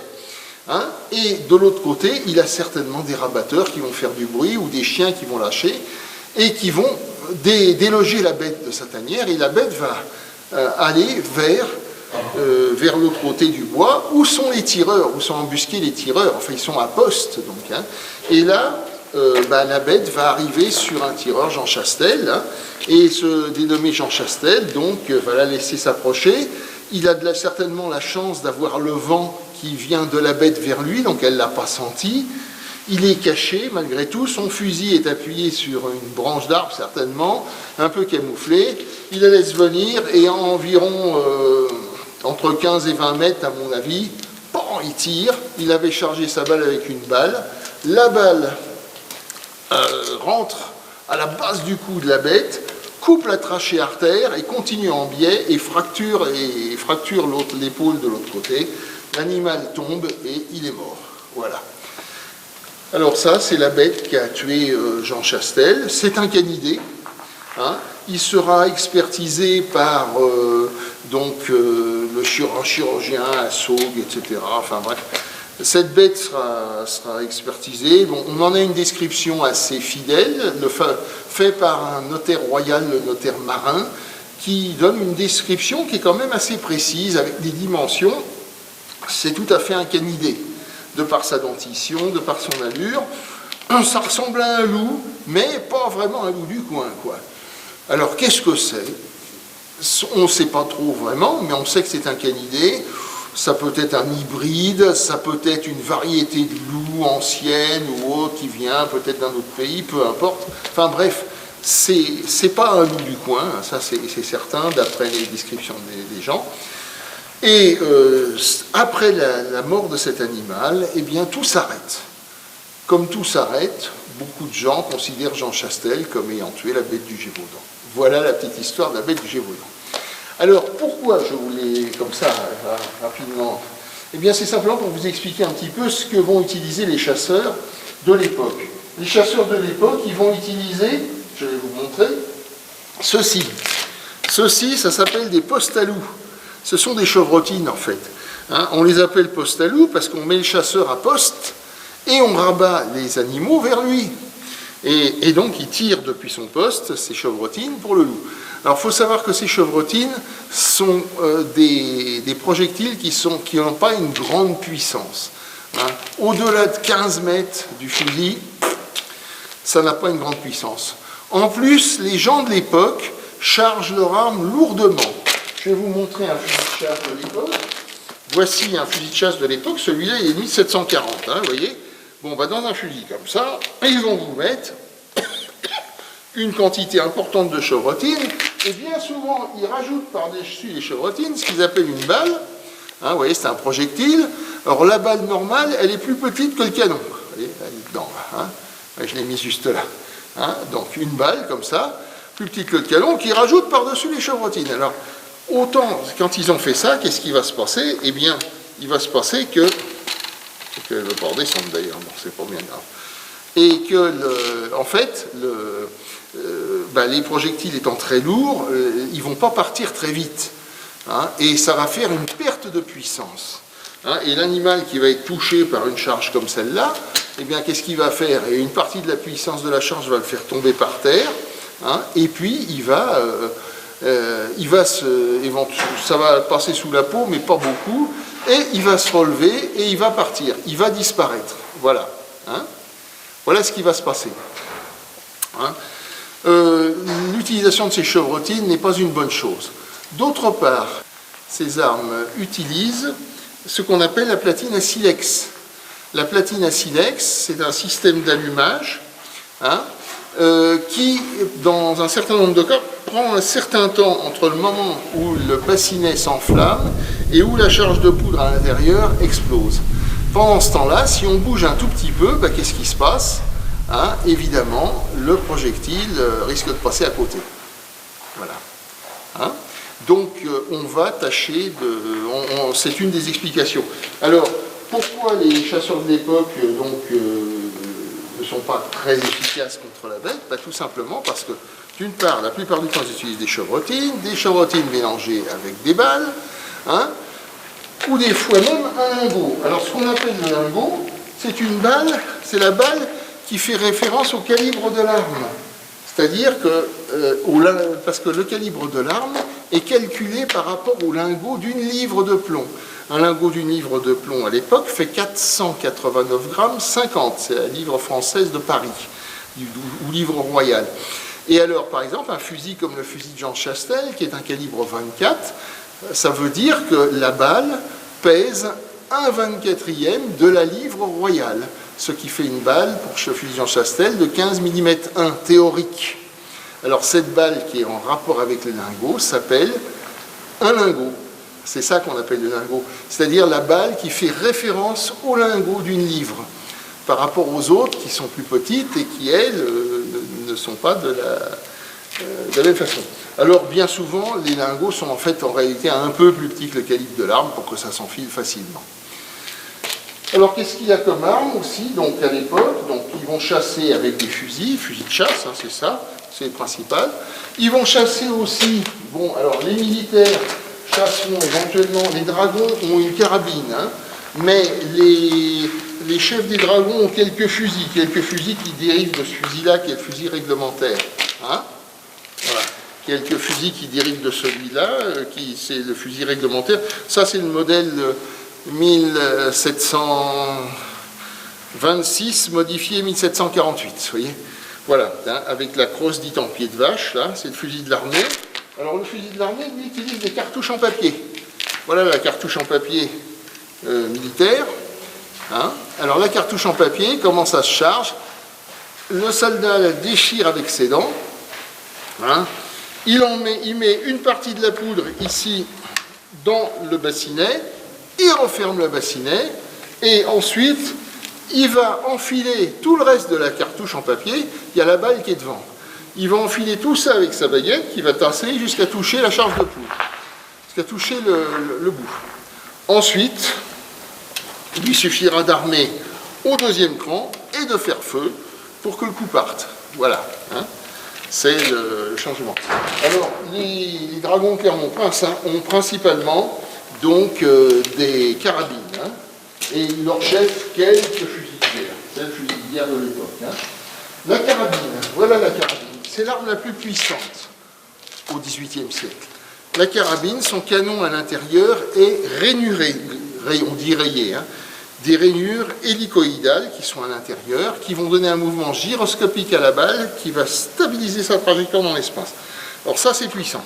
Et de l'autre côté, il a certainement des rabatteurs qui vont faire du bruit ou des chiens qui vont lâcher et qui vont déloger la bête de sa tanière. Et la bête va aller vers l'autre côté du bois, où sont les tireurs, où sont embusqués les tireurs. Enfin, ils sont à poste, donc. Et là, la bête va arriver sur un tireur, Jean Chastel, et ce dénommé Jean Chastel, donc, va la laisser s'approcher. Il a certainement la chance d'avoir le vent qui vient de la bête vers lui, donc elle ne l'a pas senti. Il est caché, malgré tout. Son fusil est appuyé sur une branche d'arbre, certainement, un peu camouflé. Il la laisse venir, et à environ entre 15 et 20 mètres, à mon avis, il tire. Il avait chargé sa balle avec une balle. La balle rentre à la base du cou de la bête, coupe la trachée artère et continue en biais et fracture l'épaule de l'autre côté. L'animal tombe et il est mort. Voilà. Alors ça, c'est la bête qui a tué Jean Chastel. C'est un canidé. Il sera expertisé par le chirurgien à Saugues, etc. Enfin bref. Cette bête sera expertisée. Bon, on en a une description assez fidèle, fait par un notaire royal, le notaire Marin, qui donne une description qui est quand même assez précise, avec des dimensions. C'est tout à fait un canidé, de par sa dentition, de par son allure. Ça ressemble à un loup, mais pas vraiment un loup du coin, quoi. Alors, qu'est-ce que c'est? On ne sait pas trop vraiment, mais on sait que c'est un canidé. Ça peut être un hybride, ça peut être une variété de loup ancienne ou autre qui vient peut-être d'un autre pays, peu importe. Enfin bref, c'est pas un loup du coin, ça c'est certain, d'après les descriptions des gens. Et après la mort de cet animal, eh bien tout s'arrête. Comme tout s'arrête, beaucoup de gens considèrent Jean Chastel comme ayant tué la bête du Gévaudan. Voilà la petite histoire de la bête du Gévaudan. Alors, pourquoi je voulais, comme ça, rapidement? Eh bien, c'est simplement pour vous expliquer un petit peu ce que vont utiliser les chasseurs de l'époque. Les chasseurs de l'époque, ils vont utiliser, je vais vous montrer, ceci. Ceci, ça s'appelle des postes à loup. Ce sont des chevrotines, en fait. On les appelle postes à loup parce qu'on met le chasseur à poste et on rabat les animaux vers lui. Et donc, il tire depuis son poste ces chevrotines pour le loup. Alors, il faut savoir que ces chevrotines sont des projectiles qui n'ont pas une grande puissance. Au-delà de 15 mètres du fusil, ça n'a pas une grande puissance. En plus, les gens de l'époque chargent leur arme lourdement. Je vais vous montrer un fusil de chasse de l'époque. Voici un fusil de chasse de l'époque. Celui-là, il est 1740, vous voyez. Bon, dans un fusil comme ça, ils vont vous mettre une quantité importante de chevrotines, et bien souvent, ils rajoutent par-dessus les chevrotines ce qu'ils appellent une balle. Vous voyez, c'est un projectile. Alors, la balle normale, elle est plus petite que le canon. Vous voyez, elle est dedans. Je l'ai mise juste là. Donc, une balle, comme ça, plus petite que le canon, qui rajoute par-dessus les chevrotines. Alors, autant, quand ils ont fait ça, qu'est-ce qui va se passer? Eh bien, il va se passer que le bord descende d'ailleurs, bon, c'est pas bien grave. Et que, en fait, les projectiles étant très lourds, ils ne vont pas partir très vite. Et ça va faire une perte de puissance. Et l'animal qui va être touché par une charge comme celle-là, eh bien, qu'est-ce qu'il va faire? Et une partie de la puissance de la charge va le faire tomber par terre. hein, et puis ça va passer sous la peau, mais pas beaucoup, et il va se relever et il va partir, il va disparaître. Voilà. Hein. Voilà ce qui va se passer. Hein. L'utilisation de ces chevrotines n'est pas une bonne chose. D'autre part, ces armes utilisent ce qu'on appelle la platine à silex. La platine à silex, c'est un système d'allumage, hein, qui, dans un certain nombre de cas, prend un certain temps entre le moment où le bassinet s'enflamme et où la charge de poudre à l'intérieur explose. Pendant ce temps-là, si on bouge un tout petit peu, bah, qu'est-ce qui se passe? Hein, évidemment, le projectile risque de passer à côté. Voilà. Hein, donc, on va tâcher de... c'est une des explications. Alors, pourquoi les chasseurs de l'époque ne sont pas très efficaces contre la bête? Bah, tout simplement parce que, d'une part, la plupart du temps, ils utilisent des chevrotines mélangées avec des balles, hein, ou des fois même un lingot. Alors, ce qu'on appelle le lingot, c'est une balle, c'est la balle qui fait référence au calibre de l'arme. C'est-à-dire que, parce que le calibre de l'arme est calculé par rapport au lingot d'une livre de plomb. Un lingot d'une livre de plomb à l'époque fait 489 grammes 50. C'est la livre française de Paris, ou livre royal. Et alors, par exemple, un fusil comme le fusil de Jean Chastel, qui est un calibre 24, ça veut dire que la balle pèse 1/24e de la livre royale, ce qui fait une balle, pour le fusil de Jean Chastel, de 15 mm 1, théorique. Alors cette balle qui est en rapport avec le lingot s'appelle un lingot. C'est ça qu'on appelle le lingot. C'est-à-dire la balle qui fait référence au lingot d'une livre, par rapport aux autres qui sont plus petites et qui, elles, ne sont pas de la même façon. Alors, bien souvent, les lingots sont en fait, en réalité, un peu plus petits que le calibre de l'arme pour que ça s'enfile facilement. Alors, qu'est-ce qu'il y a comme arme aussi, donc, à l'époque? Donc, ils vont chasser avec des fusils de chasse, hein, c'est ça, c'est le principal. Ils vont chasser aussi, bon, alors, les militaires chasseront éventuellement, les dragons ont une carabine, hein, mais les chefs des dragons ont quelques fusils qui dérivent de ce fusil-là, qui est le fusil réglementaire. Hein, voilà. Quelques fusils qui dérivent de celui-là, c'est le fusil réglementaire. Ça, c'est le modèle 1726, modifié 1748, vous voyez. Voilà, hein, avec la crosse dite en pied de vache, là, c'est le fusil de l'armée. Alors, le fusil de l'armée, lui, utilise des cartouches en papier. Voilà la cartouche en papier militaire. Hein. Alors, la cartouche en papier, comment ça se charge? Le soldat la déchire avec ses dents. Hein. Il met une partie de la poudre ici dans le bassinet, il referme le bassinet et ensuite il va enfiler tout le reste de la cartouche en papier, il y a la balle qui est devant. Il va enfiler tout ça avec sa baguette qui va tasser jusqu'à toucher la charge de poudre, jusqu'à toucher le bout. Ensuite, il lui suffira d'armer au deuxième cran et de faire feu pour que le coup parte. Voilà. Hein. C'est le changement. Alors, les dragons Clermont-Prince ont principalement donc des carabines. Hein, et leur chef, quelques fusils de guerre. C'est le fusil de guerre de l'époque. Hein. La carabine, voilà la carabine. C'est l'arme la plus puissante au XVIIIe siècle. La carabine, son canon à l'intérieur est rainuré, on dit rayé, hein, des rainures hélicoïdales qui sont à l'intérieur, qui vont donner un mouvement gyroscopique à la balle qui va stabiliser sa trajectoire dans l'espace. Alors ça, c'est puissant.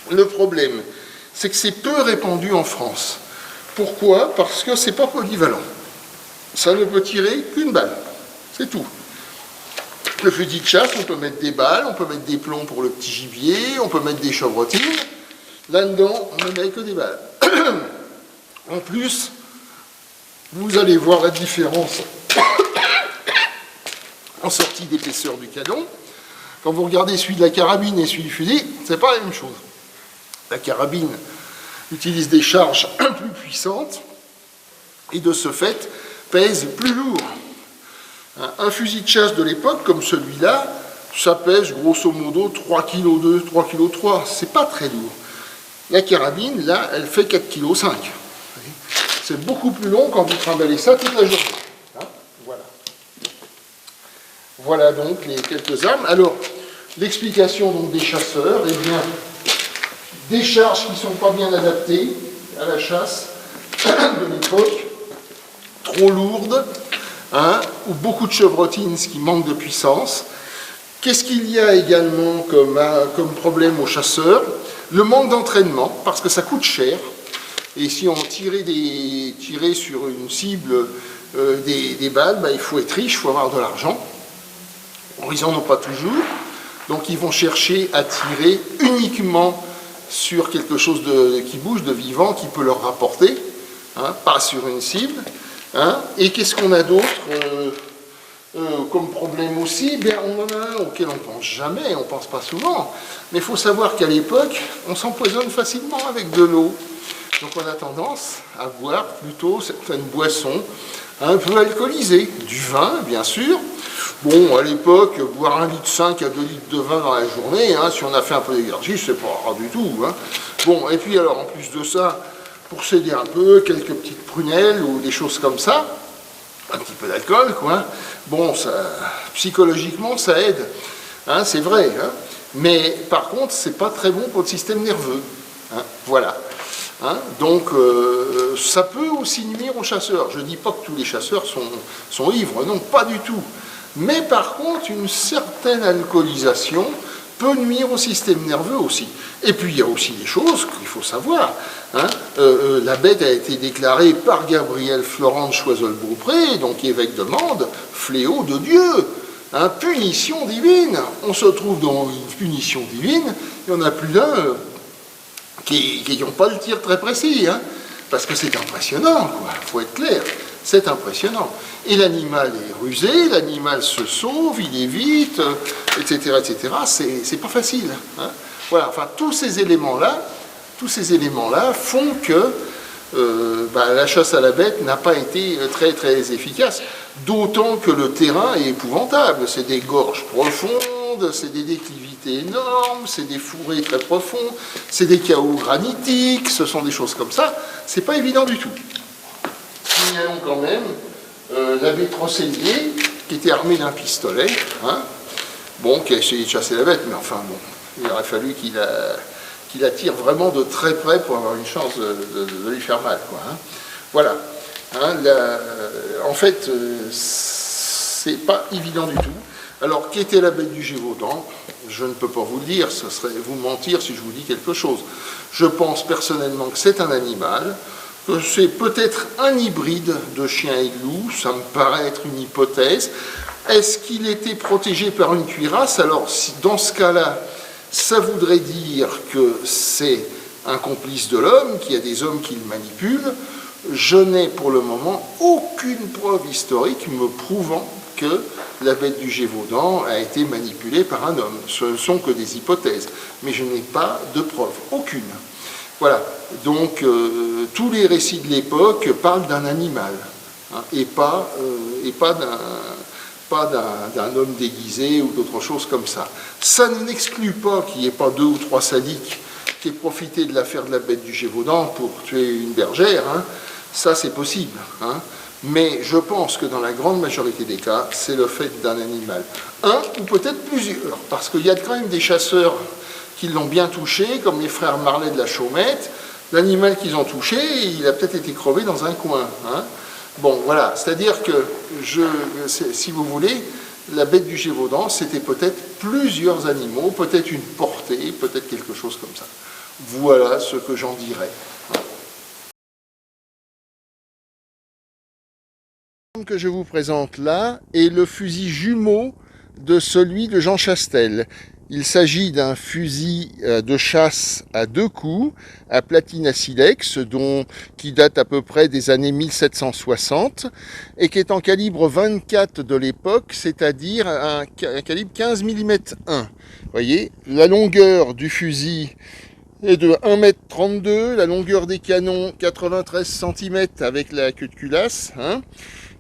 Le problème, c'est que c'est peu répandu en France. Pourquoi? Parce que c'est pas polyvalent. Ça ne peut tirer qu'une balle. C'est tout. Le fusil de chasse, on peut mettre des balles, on peut mettre des plombs pour le petit gibier, on peut mettre des chevrotines. Là-dedans, on ne met que des balles. En plus, vous allez voir la différence en sortie d'épaisseur du canon. Quand vous regardez celui de la carabine et celui du fusil, c'est pas la même chose. La carabine utilise des charges plus puissantes et de ce fait pèse plus lourd. Un fusil de chasse de l'époque comme celui-là, ça pèse grosso modo 3,2 kg, 3,3 kg. C'est pas très lourd. La carabine, là, elle fait 4,5 kg. C'est beaucoup plus long quand vous trimballez ça toute la journée. Hein, voilà. Voilà donc les quelques armes. Alors, L'explication donc des chasseurs, eh bien, des charges qui ne sont pas bien adaptées à la chasse de l'époque, trop lourdes, hein, ou beaucoup de chevrotines, ce qui manque de puissance. Qu'est-ce qu'il y a également comme problème aux chasseurs? Le manque d'entraînement, parce que ça coûte cher. Et si on tirait sur une cible des balles, ben, il faut être riche, il faut avoir de l'argent. Or, ils n'en ont pas toujours. Donc ils vont chercher à tirer uniquement sur quelque chose qui bouge, de vivant, qui peut leur rapporter, hein, pas sur une cible. Hein. Et qu'est-ce qu'on a d'autre comme problème aussi? Bien, on en a un auquel on ne pense jamais, on ne pense pas souvent. Mais il faut savoir qu'à l'époque, on s'empoisonne facilement avec de l'eau. Donc on a tendance à boire plutôt certaines boissons un peu alcoolisées. Du vin, bien sûr. Bon, à l'époque, boire 1,5 litre à 2 litres de vin dans la journée, hein, si on a fait un peu d'exercice, c'est pas rare du tout. Hein. Bon, et puis alors, en plus de ça, pour s'aider un peu, quelques petites prunelles ou des choses comme ça, un petit peu d'alcool, quoi. Bon, ça, psychologiquement, ça aide, hein, c'est vrai. Hein. Mais par contre, c'est pas très bon pour le système nerveux. Hein, voilà. Hein, donc, ça peut aussi nuire aux chasseurs. Je ne dis pas que tous les chasseurs sont ivres, non, pas du tout. Mais par contre, une certaine alcoolisation peut nuire au système nerveux aussi. Et puis, il y a aussi des choses qu'il faut savoir. Hein. La bête a été déclarée par Gabriel Florent de Choiseul-Beaupré, donc évêque de Mende, fléau de Dieu. Hein, punition divine. On se trouve dans une punition divine. Il y en a plus d'un qui n'ont pas le tir très précis, hein, parce que c'est impressionnant, quoi. Faut être clair, c'est impressionnant. Et l'animal est rusé, l'animal se sauve, il évite, etc., etc. C'est pas facile. Hein. Voilà, enfin, tous ces éléments-là font que la chasse à la bête n'a pas été très, très efficace. D'autant que le terrain est épouvantable. C'est des gorges profondes, c'est des déclivités énormes, c'est des fourrés très profonds, c'est des chaos granitiques, ce sont des choses comme ça. C'est pas évident du tout. Signalons quand même l'abbé Trossellier, qui était armé d'un pistolet, hein, bon, qui a essayé de chasser la bête, mais enfin bon, il aurait fallu qu'il la tire vraiment de très près pour avoir une chance de lui faire mal, quoi. Hein. Voilà. Hein, en fait, c'est pas évident du tout. Alors, qu'était la bête du Gévaudan? Je ne peux pas vous le dire, ce serait vous mentir si je vous dis quelque chose. Je pense personnellement que c'est un animal, que c'est peut-être un hybride de chien et de loup, ça me paraît être une hypothèse. Est-ce qu'il était protégé par une cuirasse? Alors, dans ce cas-là, ça voudrait dire que c'est un complice de l'homme, qu'il y a des hommes qui le manipulent. Je n'ai pour le moment aucune preuve historique me prouvant que la bête du Gévaudan a été manipulée par un homme. Ce ne sont que des hypothèses, mais je n'ai pas de preuve, aucune. Voilà, donc tous les récits de l'époque parlent d'un animal, hein, et pas d'un homme déguisé ou d'autre chose comme ça. Ça n'exclut pas qu'il n'y ait pas 2 ou 3 sadiques qui aient profité de l'affaire de la bête du Gévaudan pour tuer une bergère, hein. Ça c'est possible, hein. Mais je pense que dans la grande majorité des cas, c'est le fait d'un animal. Un ou peut-être plusieurs, parce qu'il y a quand même des chasseurs qui l'ont bien touché, comme les frères Marlet de la Chaumette. L'animal qu'ils ont touché, il a peut-être été crevé dans un coin, hein. Bon, voilà, c'est-à-dire que, si vous voulez, la bête du Gévaudan, c'était peut-être plusieurs animaux, peut-être une portée, peut-être quelque chose comme ça. Voilà ce que j'en dirais. Que je vous présente là est le fusil jumeau de celui de Jean Chastel. Il s'agit d'un fusil de chasse à 2 coups, à platine à silex, qui date à peu près des années 1760, et qui est en calibre 24 de l'époque, c'est-à-dire un calibre 15 mm 1. Vous voyez, la longueur du fusil est de 1,32 m, la longueur des canons 93 cm avec la queue de culasse, hein.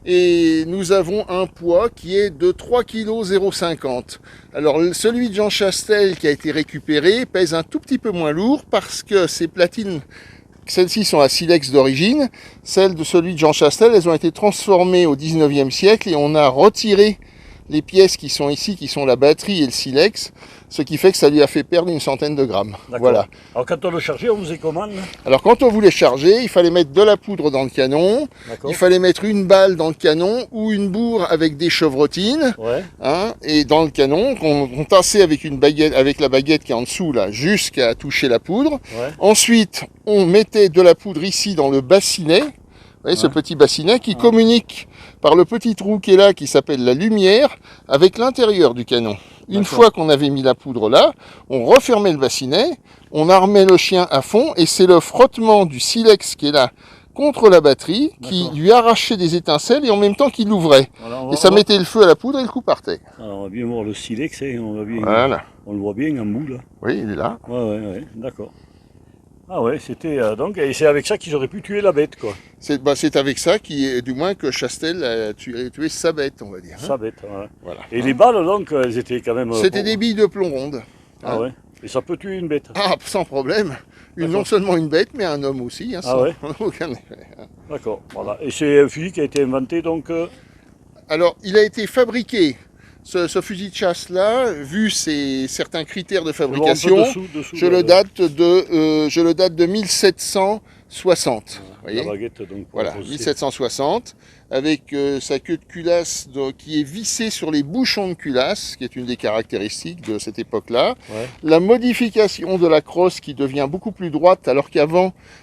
Et nous avons un poids qui est de 3,050 kg. Alors celui de Jean Chastel qui a été récupéré pèse un tout petit peu moins lourd parce que ces platines, celles-ci sont à silex d'origine, celles de celui de Jean Chastel, elles ont été transformées au 19e siècle et on a retiré les pièces qui sont ici, qui sont la batterie et le silex, ce qui fait que ça lui a fait perdre une centaine de grammes. Voilà.
Alors quand on le chargeait, on faisait comment là?
Alors quand on voulait charger, il fallait mettre de la poudre dans le canon, il fallait mettre une balle dans le canon ou une bourre avec des chevrotines,
Ouais.
hein, et dans le canon, on tassait avec une baguette, avec la baguette qui est en dessous là, jusqu'à toucher la poudre.
Ouais.
Ensuite, on mettait de la poudre ici dans le bassinet. Vous voyez, ce petit bassinet qui communique par le petit trou qui est là, qui s'appelle la lumière, avec l'intérieur du canon. Une fois qu'on avait mis la poudre là, on refermait le bassinet, on armait le chien à fond, et c'est le frottement du silex qui est là contre la batterie qui lui arrachait des étincelles et en même temps qu'il l'ouvrait.
Voilà,
et ça mettait le feu à la poudre et le coup partait.
Alors on va bien voir le silex, hein,
Voilà.
on le voit bien en bout là.
Oui, il est là.
Ouais, d'accord. Ah ouais, c'était donc, et c'est avec ça qu'ils auraient pu tuer la bête, quoi.
C'est avec ça du moins que Chastel a tué sa bête, on va dire.
Sa bête, ouais.
Voilà.
Et les balles, donc, elles étaient quand même...
C'était des billes de plomb rondes.
Ah ouais. Et ça peut tuer une bête.
Ah, sans problème. Non seulement une bête, mais un homme aussi.
Ah ouais.
Aucun effet.
D'accord, voilà. Et c'est un fusil qui a été inventé, donc...
Alors, il a été fabriqué, ce fusil de chasse-là, vu certains critères de fabrication, je le date de 1760.
La baguette, donc...
Voilà, 1760, avec sa queue de culasse qui est vissée sur les bouchons de culasse, qui est une des caractéristiques de cette époque-là.
Ouais.
La modification de la crosse qui devient beaucoup plus droite, alors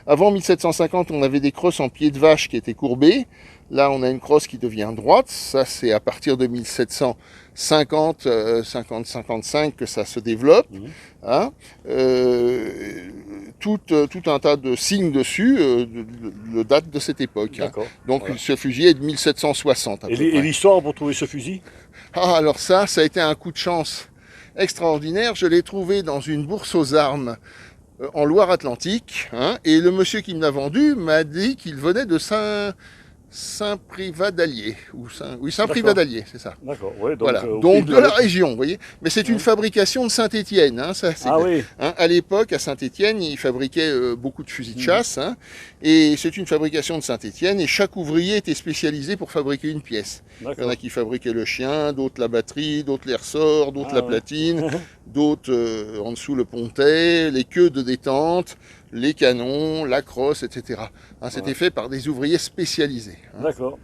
avant 1750, on avait des crosses en pied de vache qui étaient courbées. Là, on a une crosse qui devient droite. Ça, c'est à partir de 1750, 55 que ça se développe. Hein. Tout un tas de signes dessus le date de cette époque. Hein. Donc, ce fusil est de 1760.
Et l'histoire pour trouver ce fusil?
Ah, alors ça a été un coup de chance extraordinaire. Je l'ai trouvé dans une bourse aux armes en Loire-Atlantique. Hein, et le monsieur qui me l'a vendu m'a dit qu'il venait de Saint-Privat-d'Allier, Saint-Privat-d'Allier, c'est ça.
D'accord, ouais, donc,
voilà. Donc de la région, vous voyez. Mais c'est une fabrication de Saint-Étienne. Hein,
oui.
Hein, à l'époque, à Saint-Étienne, ils fabriquaient beaucoup de fusils de chasse. Hein, et c'est une fabrication de Saint-Étienne. Et chaque ouvrier était spécialisé pour fabriquer une pièce. Il y en a qui fabriquaient le chien, d'autres la batterie, d'autres les ressorts, d'autres la platine, d'autres en dessous le pontet, les queues de détente, les canons, la crosse, etc. Hein, c'était fait par des ouvriers spécialisés. Hein.
D'accord.